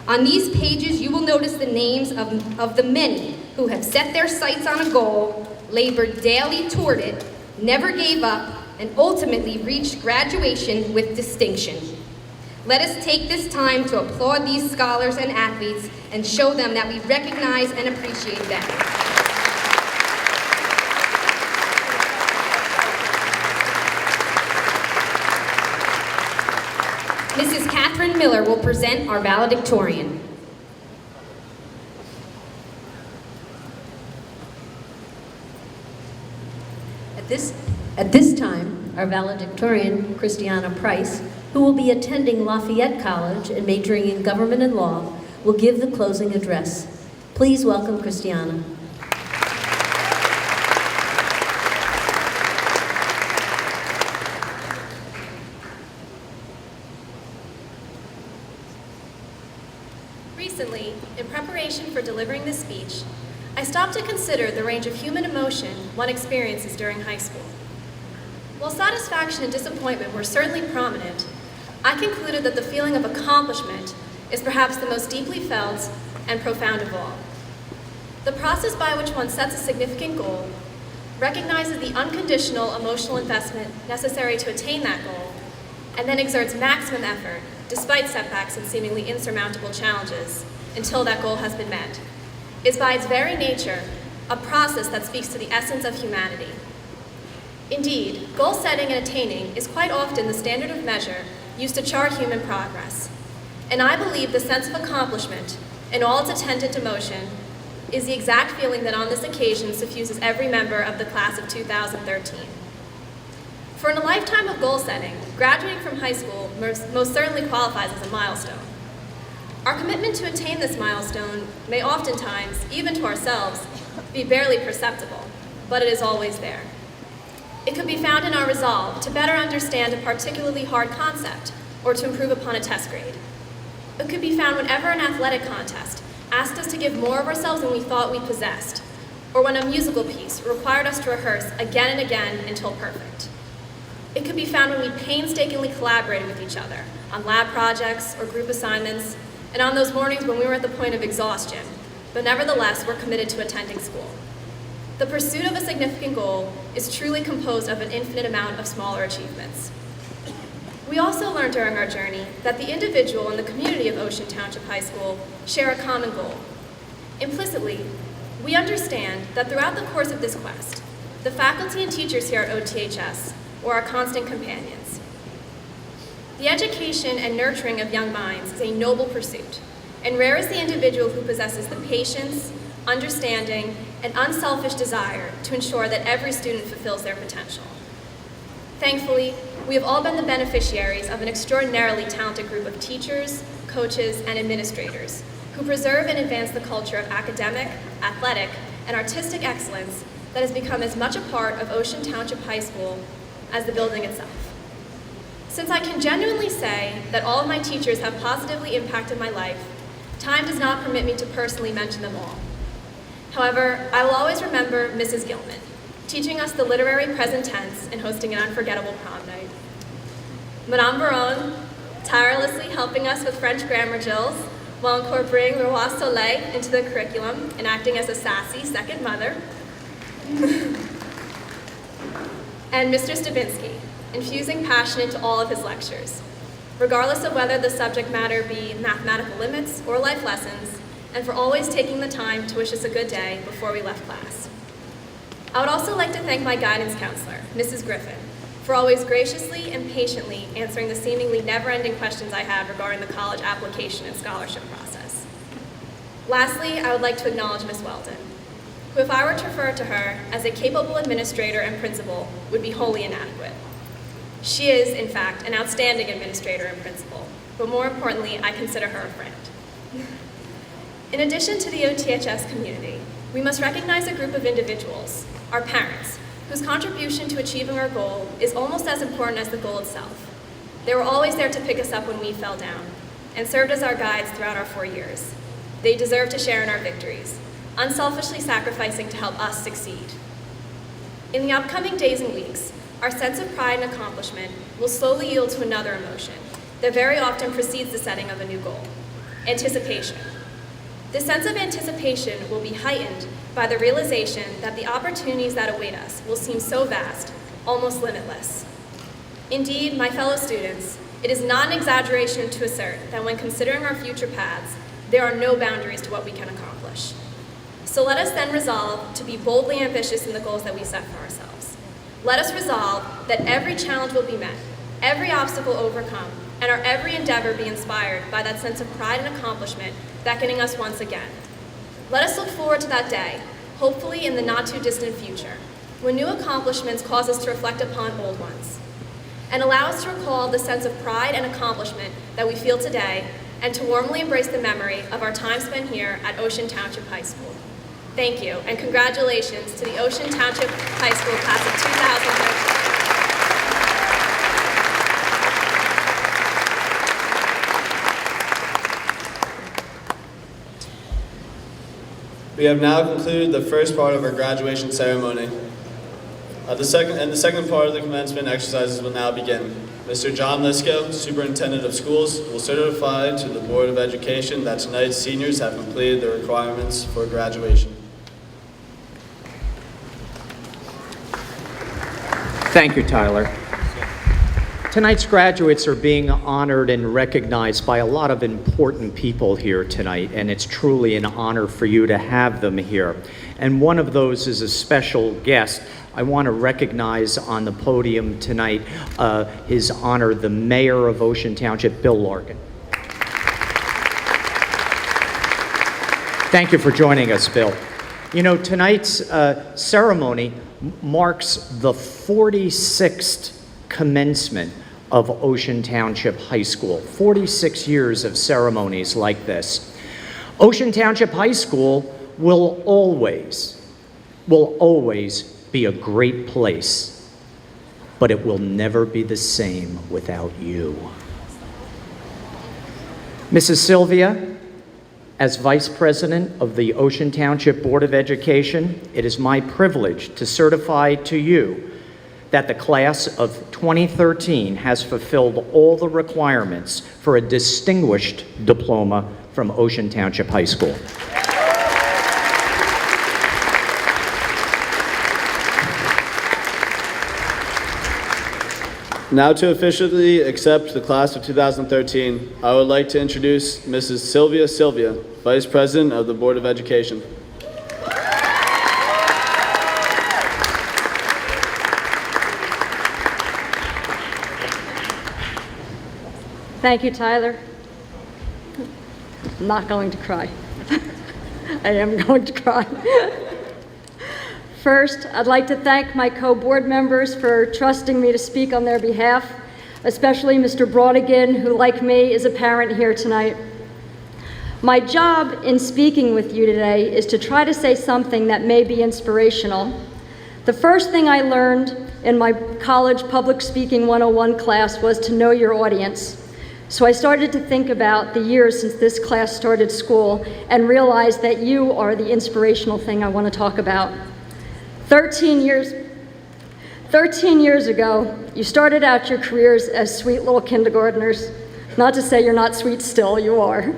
On these pages, you will notice the names of the many who have set their sights on a goal, labored daily toward it, never gave up, and ultimately reached graduation with distinction. Let us take this time to applaud these scholars and athletes and show them that we recognize and appreciate them. Mrs. Catherine Miller will present our valedictorian. At this time, our valedictorian, Christiana Price, who will be attending Lafayette College and majoring in government and law, will give the closing address. Please welcome Christiana. Recently, in preparation for delivering this speech, I stopped to consider the range of human emotion one experiences during high school. While satisfaction and disappointment were certainly prominent, I concluded that the feeling of accomplishment is perhaps the most deeply felt and profound of all. The process by which one sets a significant goal, recognizes the unconditional emotional investment necessary to attain that goal, and then exerts maximum effort, despite setbacks and seemingly insurmountable challenges, until that goal has been met, is by its very nature a process that speaks to the essence of humanity. Indeed, goal setting and attaining is quite often the standard of measure used to chart human progress. And I believe the sense of accomplishment, and all its attendant emotion, is the exact feeling that on this occasion suffuses every member of the class of 2013. For in a lifetime of goal setting, graduating from high school most certainly qualifies as a milestone. Our commitment to attain this milestone may oftentimes, even to ourselves, be barely perceptible, but it is always there. It could be found in our resolve to better understand a particularly hard concept or to improve upon a test grade. It could be found whenever an athletic contest asked us to give more of ourselves than we thought we possessed, or when a musical piece required us to rehearse again and again until perfect. It could be found when we painstakingly collaborated with each other on lab projects or group assignments, and on those mornings when we were at the point of exhaustion, but nevertheless were committed to attending school. The pursuit of a significant goal is truly composed of an infinite amount of smaller achievements. We also learned during our journey that the individual and the community of Ocean Township High School share a common goal. Implicitly, we understand that throughout the course of this quest, the faculty and teachers here at OTHS were our constant companions. The education and nurturing of young minds is a noble pursuit, and rare is the individual who possesses the patience, understanding, and unselfish desire to ensure that every student fulfills their potential. Thankfully, we have all been the beneficiaries of an extraordinarily talented group of teachers, coaches, and administrators who preserve and advance the culture of academic, athletic, and artistic excellence that has become as much a part of Ocean Township High School as the building itself. Since I can genuinely say that all of my teachers have positively impacted my life, time does not permit me to personally mention them all. However, I will always remember Mrs. Gilman, teaching us the literary present tense and hosting an unforgettable prom night. Madame Baron, tirelessly helping us with French grammar drills while incorporating Le Roi Soleil into the curriculum and acting as a sassy second mother. And Mr. Stabinsky, infusing passion into all of his lectures, regardless of whether the subject matter be mathematical limits or life lessons, and for always taking the time to wish us a good day before we left class. I would also like to thank my guidance counselor, Mrs. Griffin, for always graciously and patiently answering the seemingly never-ending questions I had regarding the college application and scholarship process. Lastly, I would like to acknowledge Ms. Weldon, who, if I were to refer to her as a capable administrator and principal, would be wholly inadequate. She is, in fact, an outstanding administrator and principal, but more importantly, I consider her a friend. In addition to the OTHS community, we must recognize a group of individuals, our parents, whose contribution to achieving our goal is almost as important as the goal itself. They were always there to pick us up when we fell down, and served as our guides throughout our 4 years. They deserve to share in our victories, unselfishly sacrificing to help us succeed. In the upcoming days and weeks, our sense of pride and accomplishment will slowly yield to another emotion that very often precedes the setting of a new goal: anticipation. This sense of anticipation will be heightened by the realization that the opportunities that await us will seem so vast, almost limitless. Indeed, my fellow students, it is not an exaggeration to assert that when considering our future paths, there are no boundaries to what we can accomplish. So let us then resolve to be boldly ambitious in the goals that we set for ourselves. Let us resolve that every challenge will be met, every obstacle overcome, and our every endeavor be inspired by that sense of pride and accomplishment beckoning us once again. Let us look forward to that day, hopefully in the not-too-distant future, when new accomplishments cause us to reflect upon old ones, and allow us to recall the sense of pride and accomplishment that we feel today, and to warmly embrace the memory of our time spent here at Ocean Township High School. Thank you, and congratulations to the Ocean Township High School class of 2013. We have now concluded the first part of our graduation ceremony. The second part of the commencement exercises will now begin. Mr. John Lisko, Superintendent of Schools, will certify to the Board of Education that tonight's seniors have completed the requirements for graduation. Thank you, Tyler. Tonight's graduates are being honored and recognized by a lot of important people here tonight, and it's truly an honor for you to have them here. And one of those is a special guest. I want to recognize on the podium tonight His Honor, the Mayor of Ocean Township, Bill Larkin. Thank you for joining us, Bill. You know, tonight's ceremony marks the 46th commencement of Ocean Township High School. 46 years of ceremonies like this. Ocean Township High School will always be a great place, but it will never be the same without you. Mrs. Sylvia, as Vice President of the Ocean Township Board of Education, it is my privilege to certify to you that the class of 2013 has fulfilled all the requirements for a distinguished diploma from Ocean Township High School. Now to officially accept the class of 2013, I would like to introduce Mrs. Sylvia, Vice President of the Board of Education. Thank you, Tyler. I'm not going to cry. I am going to cry. First, I'd like to thank my co-board members for trusting me to speak on their behalf. especially Mr. Brodigan, who, like me, is a parent here tonight. My job in speaking with you today is to try to say something that may be inspirational. The first thing I learned in my college public speaking 101 class was to know your audience. So I started to think about the years since this class started school and realized that you are the inspirational thing I want to talk about. 13 years ago, you started out your careers as sweet little kindergartners. Not to say you're not sweet still, you are.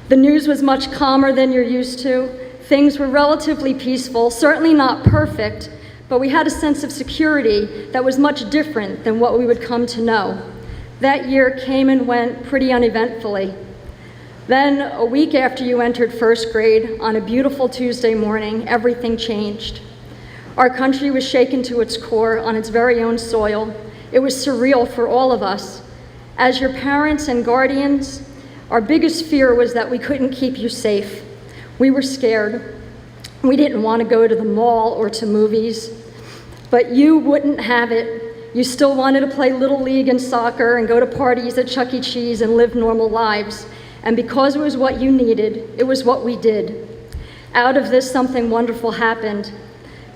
The news was much calmer than you're used to. Things were relatively peaceful, certainly not perfect, but we had a sense of security that was much different than what we would come to know. That year came and went pretty uneventfully. Then, a week after you entered first grade, on a beautiful Tuesday morning, everything changed. Our country was shaken to its core on its very own soil. It was surreal for all of us. As your parents and guardians, our biggest fear was that we couldn't keep you safe. We were scared. We didn't want to go to the mall or to movies, but you wouldn't have it. You still wanted to play Little League and soccer and go to parties at Chuck E. Cheese and live normal lives. And because it was what you needed, it was what we did. Out of this, something wonderful happened.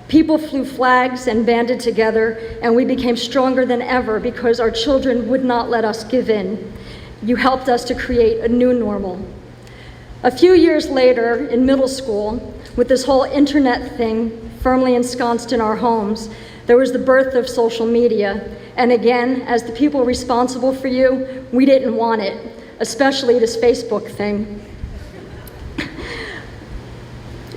People flew flags and banded together, and we became stronger than ever because our children would not let us give in. You helped us to create a new normal. A few years later, in middle school, with this whole internet thing firmly ensconced in our homes, there was the birth of social media. And again, as the people responsible for you, we didn't want it, especially this Facebook thing.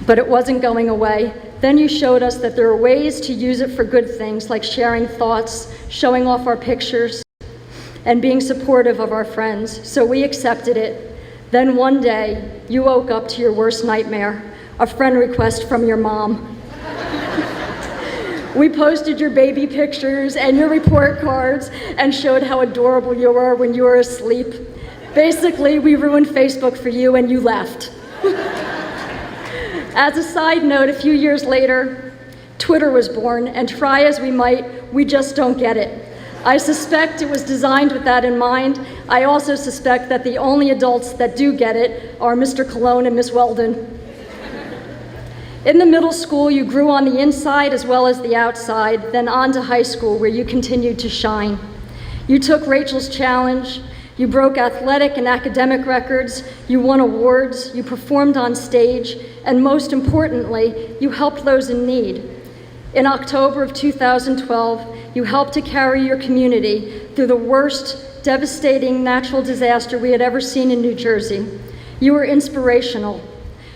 But it wasn't going away. Then you showed us that there are ways to use it for good things, like sharing thoughts, showing off our pictures, and being supportive of our friends. So we accepted it. Then one day, you woke up to your worst nightmare, a friend request from your mom. We posted your baby pictures and your report cards and showed how adorable you were when you were asleep. Basically, we ruined Facebook for you and you left. As a side note, a few years later, Twitter was born, and try as we might, we just don't get it. I suspect it was designed with that in mind. I also suspect that the only adults that do get it are Mr. Cologne and Miss Weldon. In the middle school, you grew on the inside as well as the outside, then on to high school, where you continued to shine. You took Rachel's challenge, you broke athletic and academic records, you won awards, you performed on stage, and most importantly, you helped those in need. In October of 2012, you helped to carry your community through the worst, devastating natural disaster we had ever seen in New Jersey. You were inspirational.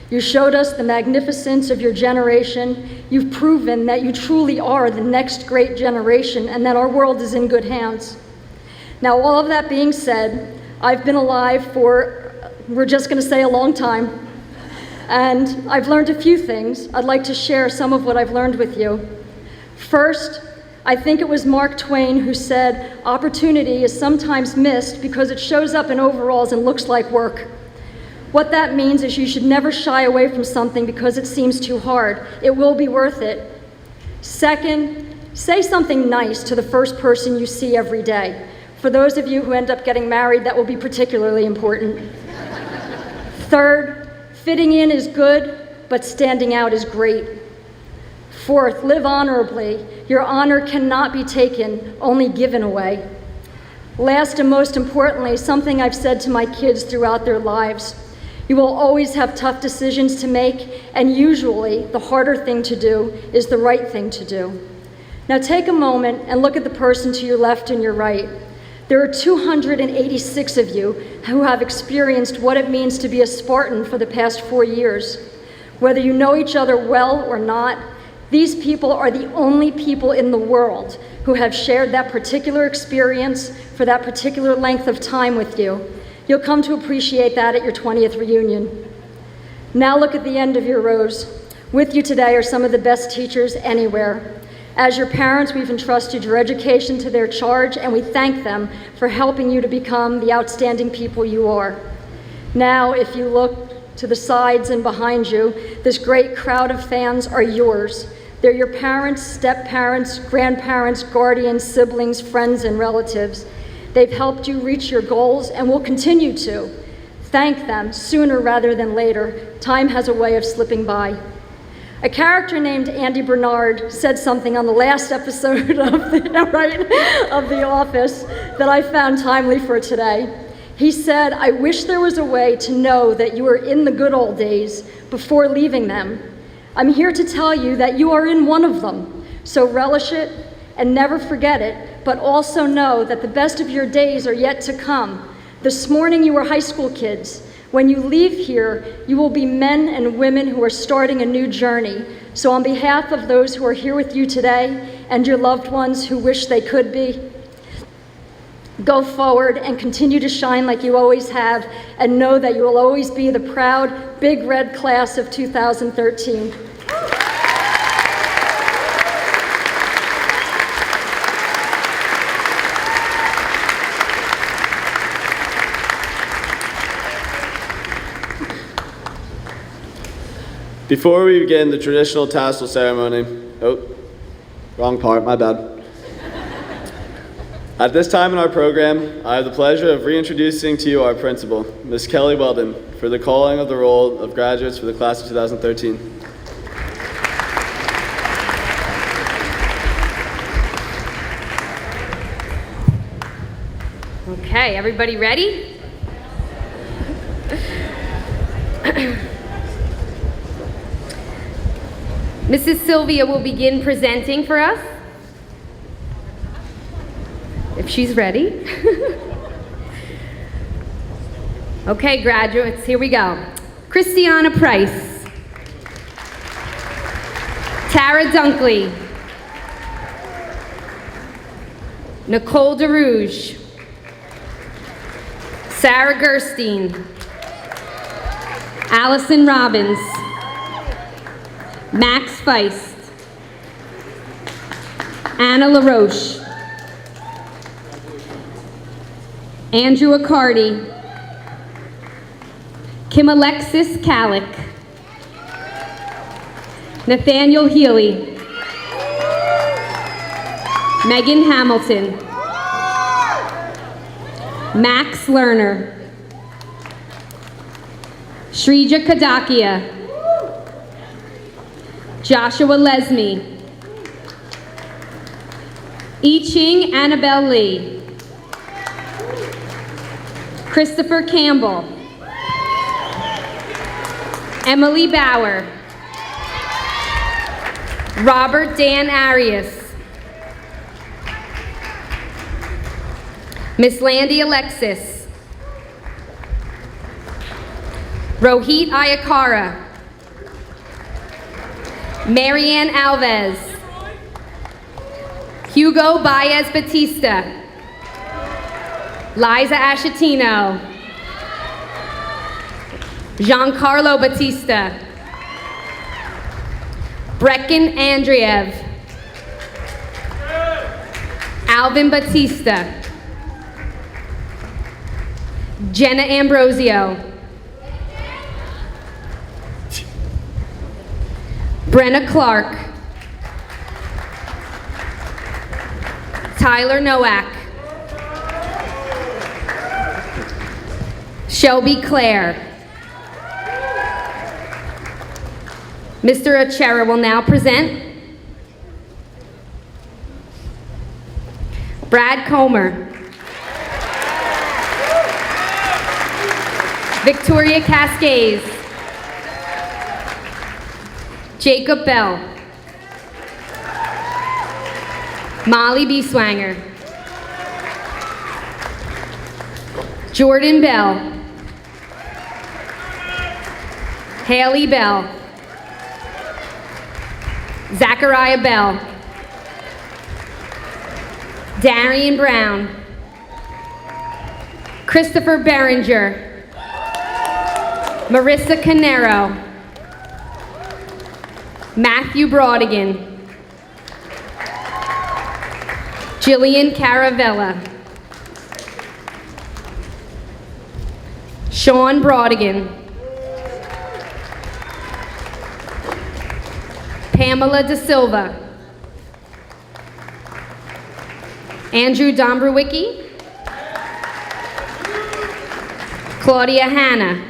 You showed us the magnificence of your generation. You've proven that you truly are the next great generation and that our world is in good hands. Now, all of that being said, I've been alive for, we're just going to say, a long time. And I've learned a few things. I'd like to share some of what I've learned with you. First, I think it was Mark Twain who said, opportunity is sometimes missed because it shows up in overalls and looks like work. What that means is you should never shy away from something because it seems too hard. It will be worth it. Second, say something nice to the first person you see every day. For those of you who end up getting married, that will be particularly important. Third, fitting in is good, but standing out is great. Fourth, live honorably. Your honor cannot be taken, only given away. Last and most importantly, something I've said to my kids throughout their lives. You will always have tough decisions to make, and usually the harder thing to do is the right thing to do. Now take a moment and look at the person to your left and your right. There are 286 of you who have experienced what it means to be a Spartan for the past 4 years. Whether you know each other well or not, these people are the only people in the world who have shared that particular experience for that particular length of time with you. You'll come to appreciate that at your 20th reunion. Now look at the end of your rows. With you today are some of the best teachers anywhere. As your parents, we've entrusted your education to their charge, and we thank them for helping you to become the outstanding people you are. Now, if you look to the sides and behind you, this great crowd of fans are yours. They're your parents, step-parents, grandparents, guardians, siblings, friends, and relatives. They've helped you reach your goals and will continue to. Thank them sooner rather than later. Time has a way of slipping by. A character named Andy Bernard said something on the last episode of The Office that I found timely for today. He said, "I wish there was a way to know that you were in the good old days before leaving them. I'm here to tell you that you are in one of them, so relish it and never forget it, but also know that the best of your days are yet to come. This morning you were high school kids. When you leave here, you will be men and women who are starting a new journey. So on behalf of those who are here with you today and your loved ones who wish they could be, go forward and continue to shine like you always have, and know that you will always be the proud, big red class of 2013. Before we begin the traditional tassel ceremony, wrong part, my bad. At this time in our program, I have the pleasure of reintroducing to you our principal, Ms. Kelly Weldon, for the calling of the roll of graduates for the class of 2013. Okay, everybody ready? Mrs. Sylvia will begin presenting for us, if she's ready. Okay, graduates, here we go. Christiana Price, Tara Dunkley, Nicole DeRouge, Sarah Gerstein, Allison Robbins, Max Feist, Anna LaRoche, Andrew Accardi, Kim Alexis Calick, Nathaniel Healy, Megan Hamilton, Max Lerner, Shrija Kadakia, Joshua Lesme, I Ching Annabelle Lee, Christopher Campbell, Emily Bauer, Robert Dan Arias, Miss Landy Alexis, Rohit Ayakara, Marianne Alves, Hugo Baez Batista, Liza Ashatino, Giancarlo Batista, Brecken Andreev, Alvin Batista, Jenna Ambrosio, Brenna Clark, Tyler Nowak, Shelby Clare. Mr. Achera will now present. Brad Comer, Victoria Cascades, Jacob Bell, Molly Bieswanger, Jordan Bell, Haley Bell, Zachariah Bell, Darian Brown, Christopher Berenger, Marissa Canero, Matthew Brodigan, Jillian Caravella, Sean Brodigan, Pamela De Silva, Andrew Dombrowicki, Claudia Hanna,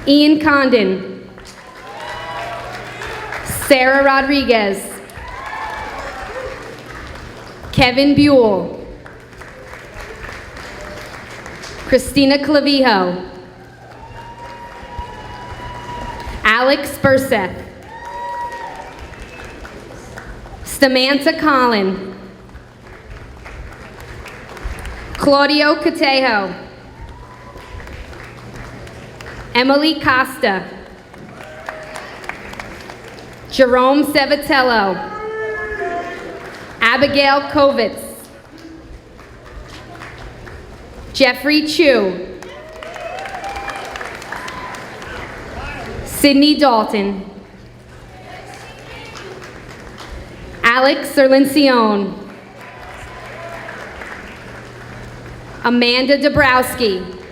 Ian Condon, Sarah Rodriguez, Kevin Buell, Christina Clavijo, Alex Burseth, Samantha Collin, Claudio Catejo, Emily Costa, Jerome Sevatello, Abigail Kovitz, Jeffrey Chu, Sydney Dalton, Alex Serlencione, Amanda Dabrowski,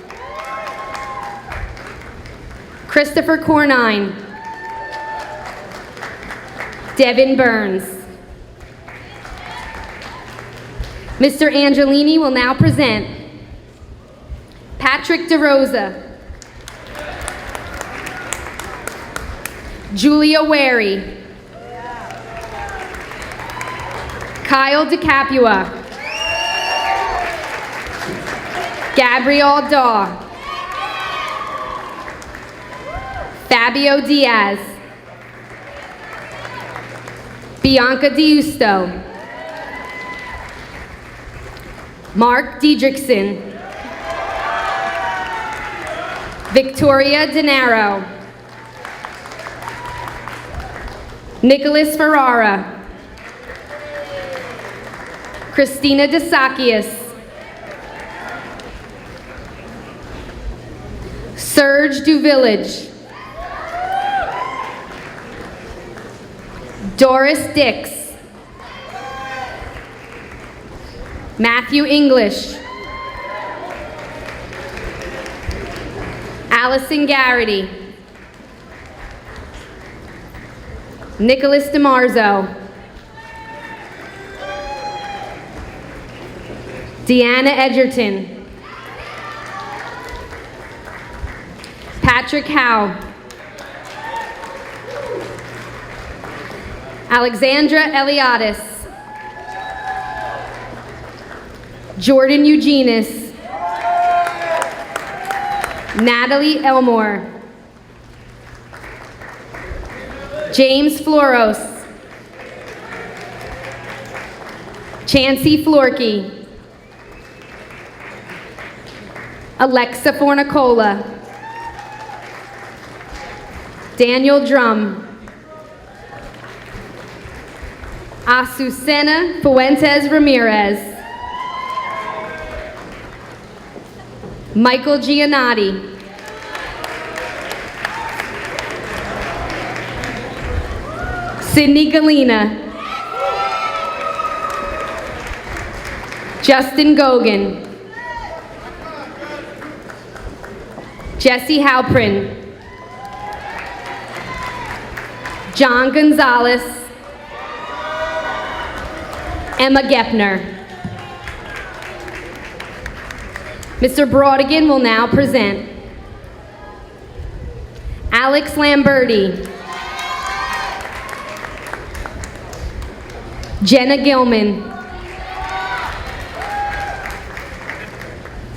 Christopher Cornine, Devin Burns. Mr. Angelini will now present Patrick DeRosa, Julia Wary, Kyle DeCapua, Gabrielle Daw, Fabio Diaz, Bianca Diusto, Mark Diedrichsen, Victoria Denaro, Nicholas Ferrara, Christina DeSakias, Serge Duvillage, Doris Dix, Matthew English, Allison Garrity, Nicholas DeMarzo, Deanna Edgerton, Patrick Howe, Alexandra Eliadis, Jordan Eugenis, Natalie Elmore, James Floros, Chancey Florkey, Alexa Fornicola, Daniel Drum, Azucena Fuentes Ramirez, Michael Giannotti, Sydney Galena, Justin Gogan, Jesse Halprin, John Gonzalez, Emma Gepner. Mr. Brodigan will now present Alex Lamberti, Jenna Gilman,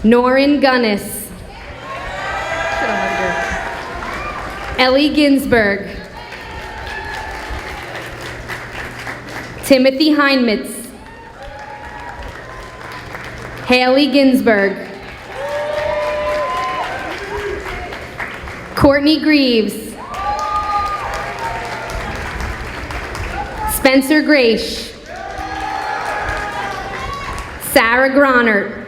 Norrin Gunnis, Ellie Ginsberg, Timothy Heinmitz, Haley Ginsberg, Courtney Greaves, Spencer Graish, Sarah Gronert,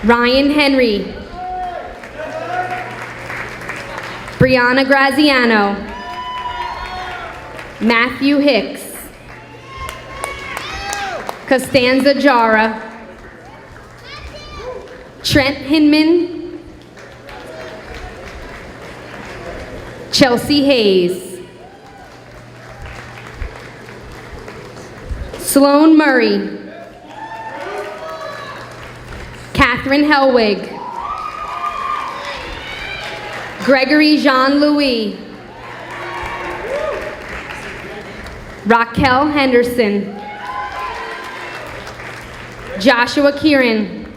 Ryan Henry, Brianna Graziano, Matthew Hicks, Costanza Jara, Trent Hinman, Chelsea Hayes. Sloan Murray. Catherine Helwig. Gregory Jean-Louis. Raquel Henderson. Joshua Kieran.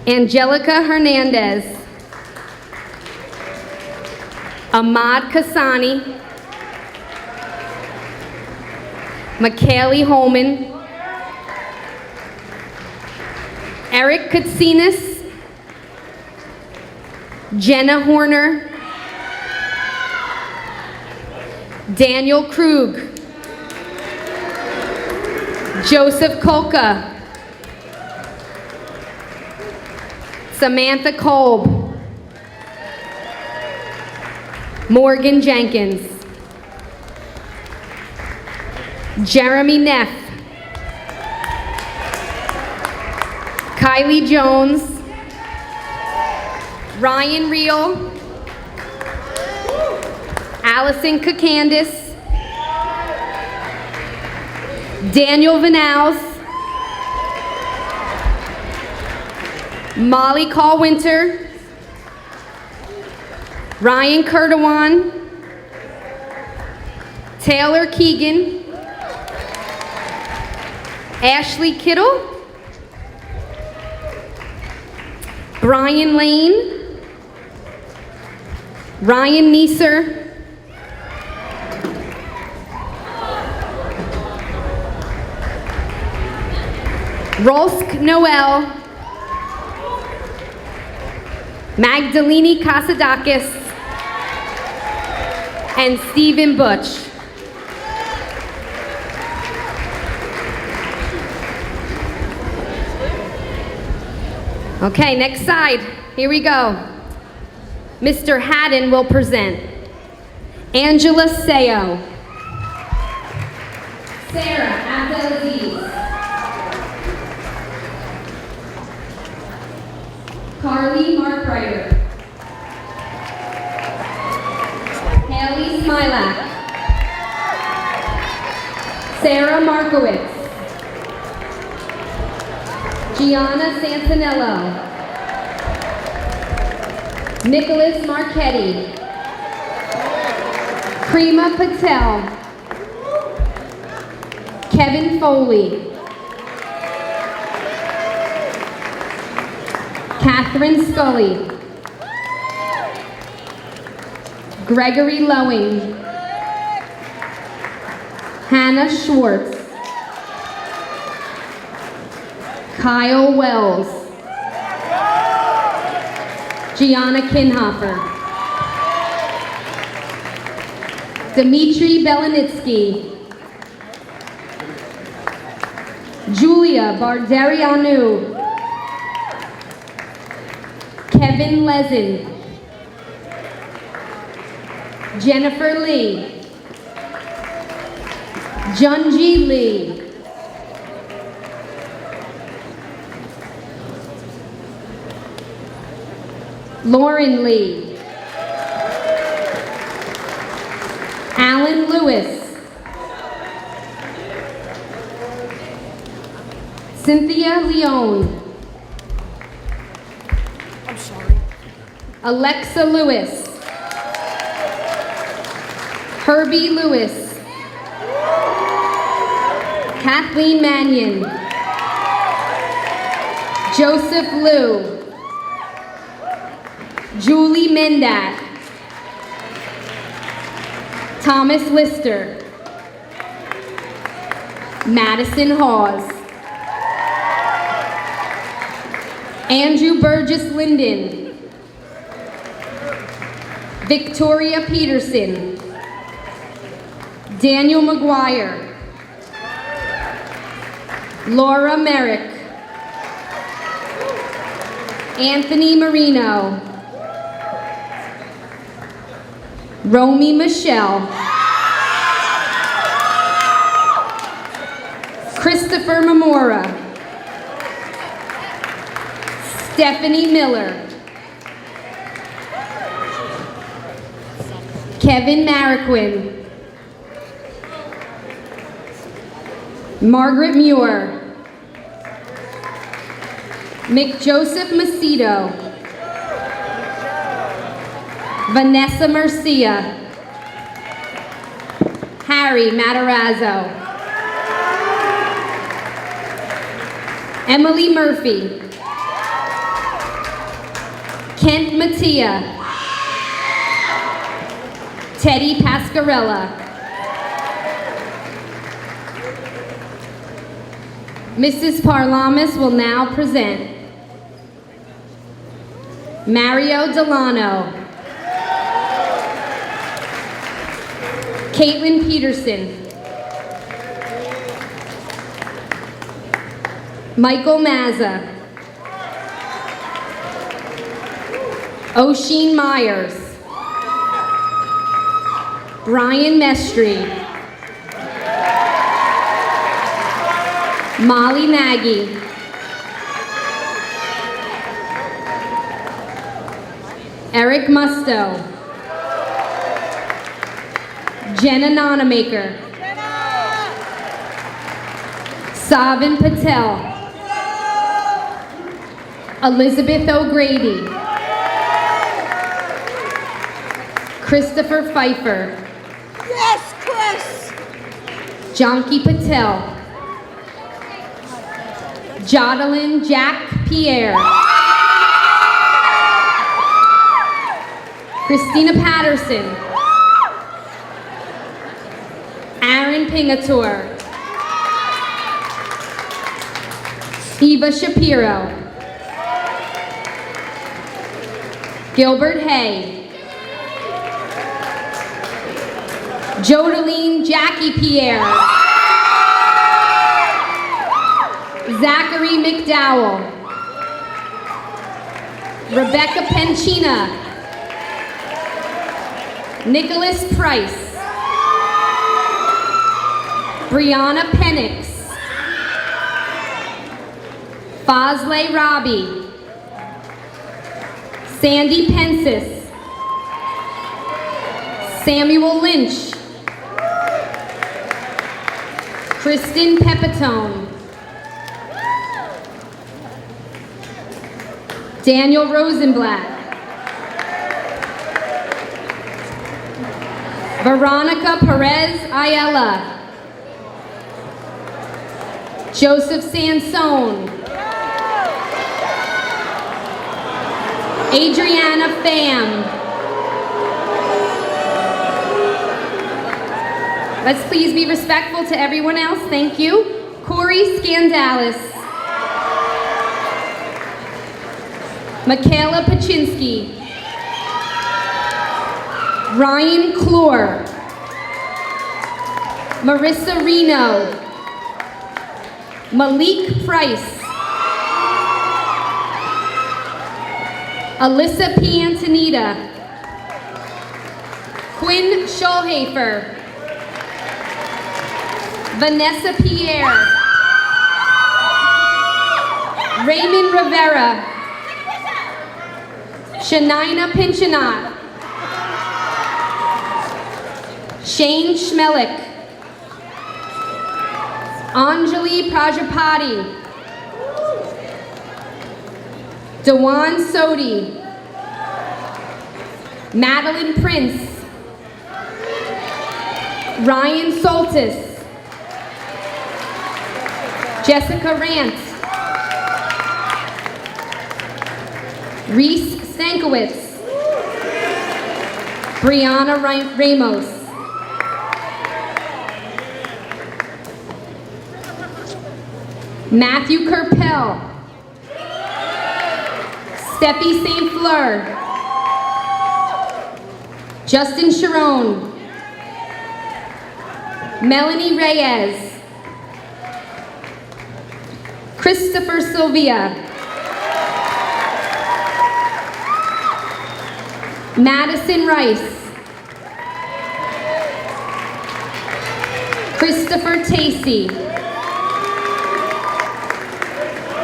Angelica Hernandez. Ahmad Kasani. McKaylee Holman. Eric Katsinas. Jenna Horner. Daniel Krug. Joseph Kolka. Samantha Kolb. Morgan Jenkins. Jeremy Neff. Kylie Jones. Ryan Reel. Allison Kakandis. Daniel Vanals. Molly Callwinter. Ryan Kurtawan. Taylor Keegan. Ashley Kittle. Brian Lane. Ryan Neeser. Rolsk Noel. Magdalene Kasadakis. And Stephen Butch. Okay, next side. Here we go. Mr. Haddon will present. Angela Seo. Sarah Abdelaziz. Carly Markreiter. Haley Smilak. Sarah Markowitz. Gianna Santinello. Nicholas Marchetti. Prima Patel. Kevin Foley. Catherine Scully. Gregory Lowing. Hannah Schwartz. Kyle Wells. Gianna Kinhofer. Dmitry Belenitsky. Julia Bardarianu. Kevin Lesin. Jennifer Lee. Junji Lee. Lauren Lee. Alan Lewis. Cynthia Leone. Alexa Lewis. Herbie Lewis. Kathleen Mannion. Joseph Liu. Julie Mendat. Thomas Lister. Madison Hawes. Andrew Burgess Linden. Victoria Peterson. Daniel McGuire. Laura Merrick. Anthony Marino. Romy Michelle. Christopher Mamora. Stephanie Miller. Kevin Marquin. Margaret Muir. McJoseph Macedo. Vanessa Murcia. Harry Matarazzo. Emily Murphy. Kent Mattia. Teddy Pascarella. Mrs. Parlamis will now present Mario Delano. Caitlin Peterson. Michael Mazza. Osheen Myers. Brian Mestry. Molly Nagy. Eric Musto. Jenna Nonamaker. Savin Patel. Elizabeth O'Grady. Christopher Pfeiffer. Yes, Chris! Janki Patel. Jodalyn Jack Pierre. Christina Patterson. Aaron Pingatur. Eva Shapiro. Gilbert Hay. Jodeline Jackie Pierre. Zachary McDowell. Rebecca Penchina. Nicholas Price. Brianna Penix. Fazle Robbie. Sandy Pensis. Samuel Lynch. Kristen Pepitone. Daniel Rosenblatt. Veronica Perez Ayala. Joseph Sansone. Adriana Pham. Let's please be respectful to everyone else. Thank you. Corey Scandalis. Michaela Paczynski. Ryan Clore. Marissa Reno. Malik Price. Alyssa P. Antonita. Quinn Schulhafer. Vanessa Pierre. Raymond Rivera. Shanina Pinchinat. Shane Schmelik. Anjali Prajapati. Dewan Sodi. Madeline Prince. Ryan Soltis. Jessica Rant. Reese Stankiewicz. Brianna Ramos. Matthew Kerpel. Steffi St. Fleur. Justin Sharon. Melanie Reyes. Christopher Sylvia. Madison Rice. Christopher Tacey.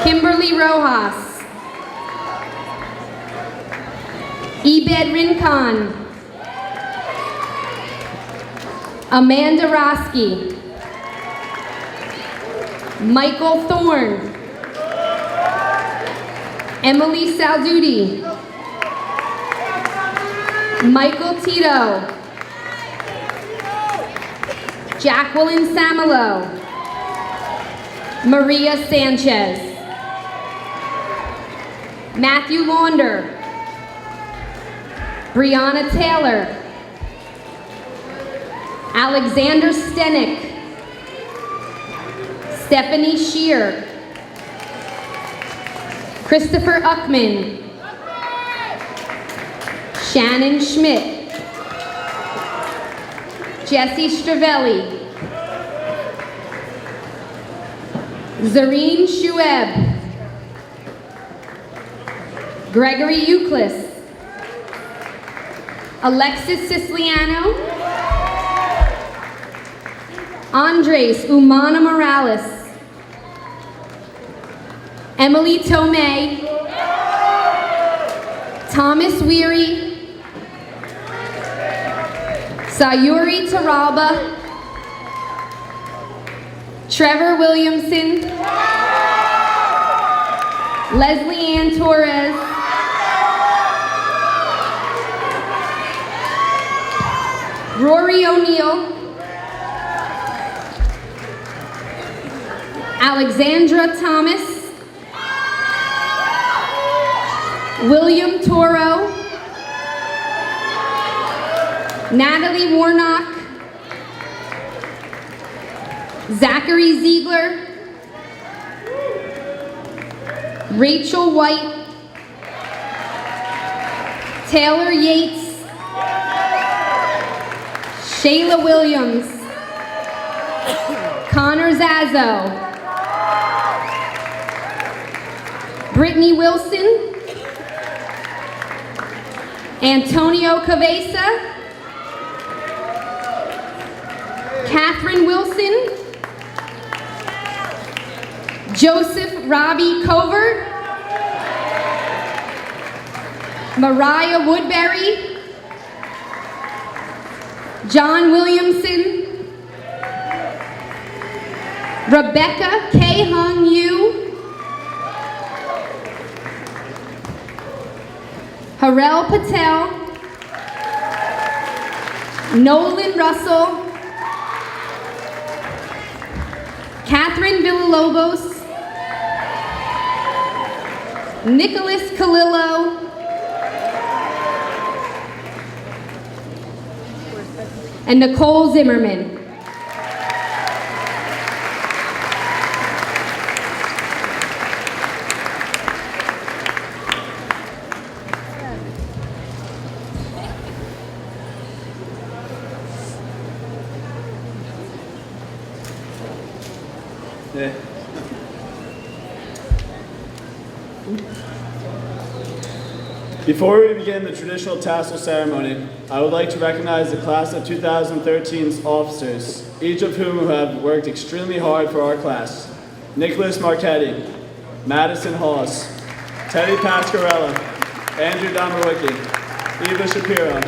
Kimberly Rojas. Ebed Rincon. Amanda Roski. Michael Thorne. Emily Salduti. Michael Tito. Jacqueline Samelo. Maria Sanchez. Matthew Launder. Brianna Taylor. Alexander Stenick. Stephanie Shear. Christopher Uckman. Shannon Schmidt. Jesse Stravelli. Zareen Shueb. Gregory Euclid. Alexis Siciliano. Andres Umana Morales. Emily Tomei. Thomas Weary. Sayuri Taralba. Trevor Williamson. Leslie Ann Torres. Rory O'Neill. Alexandra Thomas. William Toro. Natalie Warnock. Zachary Ziegler. Rachel White. Taylor Yates. Shayla Williams. Connor Zazzo. Brittany Wilson. Antonio Cavesa. Catherine Wilson. Joseph Robbie Covert. Mariah Woodbury. John Williamson. Rebecca K. Hung Yu. Harel Patel. Nolan Russell. Catherine Villalobos. Nicholas Calillo. And Nicole Zimmerman. Yeah. Before we begin the traditional tassel ceremony, I would like to recognize the class of 2013's officers, each of whom have worked extremely hard for our class. Nicholas Marchetti, Madison Hawes, Teddy Pascarella, Andrew Domerwicki, Eva Shapiro,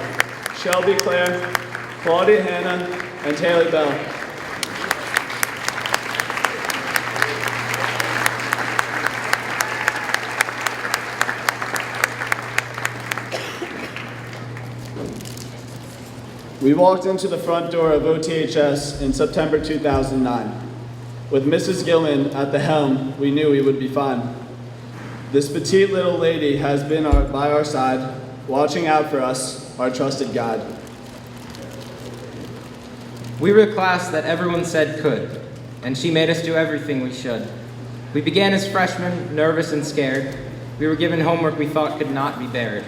Shelby Clare, Claudia Hanna, and Taylor Bell. We walked into the front door of OTHS in September 2009. With Mrs. Gilman at the helm, we knew we would be fine. This petite little lady has been by our side, watching out for us, our trusted guide. We were the class that everyone said could, and she made us do everything we should. We began as freshmen, nervous and scared. We were given homework we thought could not be bared.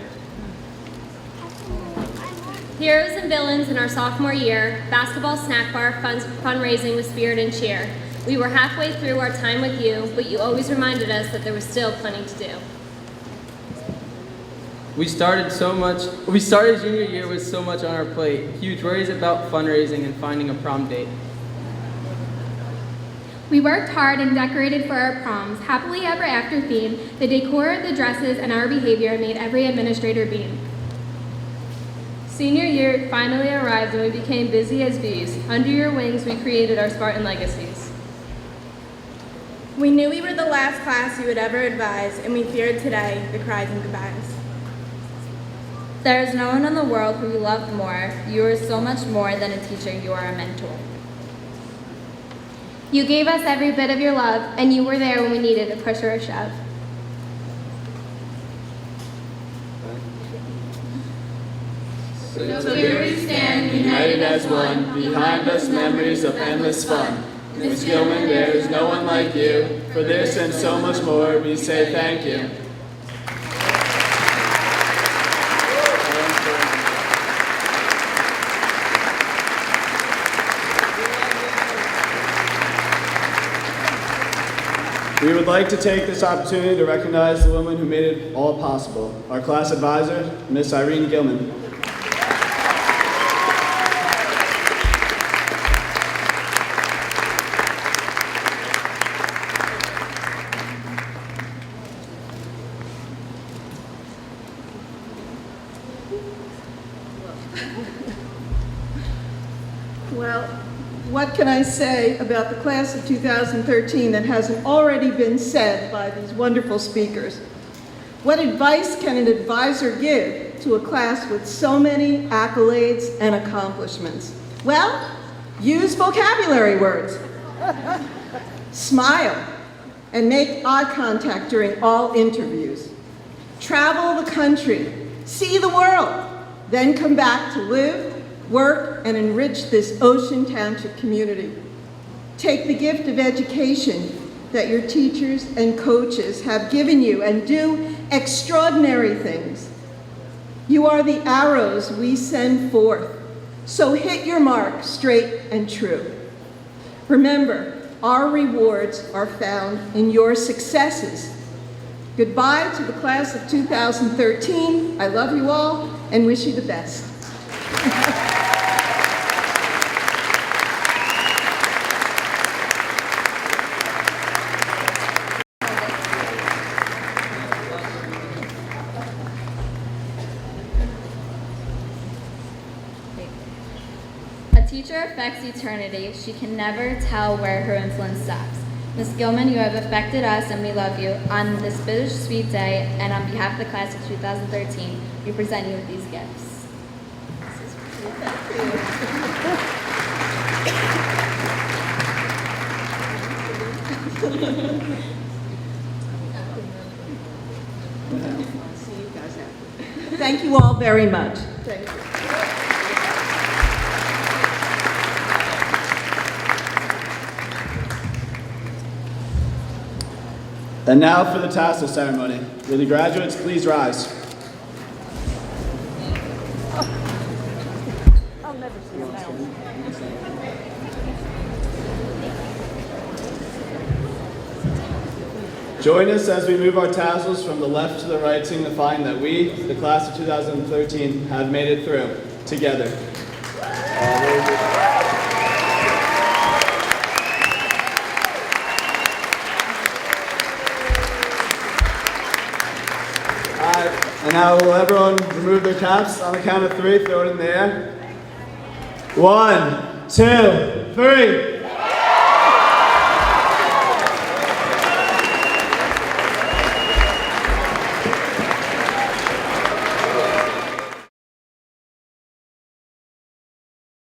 Heroes and villains in our sophomore year, basketball snack bar, fundraising with spirit and cheer. We were halfway through our time with you, but you always reminded us that there was still plenty to do. We started junior year with so much on our plate, huge worries about fundraising and finding a prom date. We worked hard and decorated for our proms, happily ever after theme. The decor, the dresses, and our behavior made every administrator beam. Senior year finally arrived and we became busy as bees. Under your wings, we created our Spartan legacies. We knew we were the last class you would ever advise, and we feared today the cries and goodbyes. There is no one in the world who you loved more. You are so much more than a teacher, you are a mentor. You gave us every bit of your love, and you were there when we needed a push or a shove. So here we stand, united as one, behind us memories of endless fun. Ms. Gilman, there is no one like you. For this and so much more, we say thank you. We would like to take this opportunity to recognize the woman who made it all possible, our class advisor, Miss Irene Gilman. Well, what can I say about the class of 2013 that hasn't already been said by these wonderful speakers? What advice can an advisor give to a class with so many accolades and accomplishments? Well, use vocabulary words. Smile and make eye contact during all interviews. Travel the country, see the world, then come back to live, work, and enrich this Ocean Township community. Take the gift of education that your teachers and coaches have given you and do extraordinary things. You are the arrows we send forth, so hit your mark straight and true. Remember, our rewards are found in your successes. Goodbye to the class of 2013. I love you all and wish you the best. A teacher affects eternity. She can never tell where her influence stops. Ms. Gilman, you have affected us and we love you. On this bittersweet day and on behalf of the class of 2013, we present you with these gifts. Thank you all very much. Thank you. And now for the tassel ceremony. Will the graduates please rise? I'll never see you now. Join us as we move our tassels from the left to the right, signifying that we, the class of 2013, have made it through, together. And now will everyone remove their caps on the count of 3, throw it in the air. 1, 2, 3.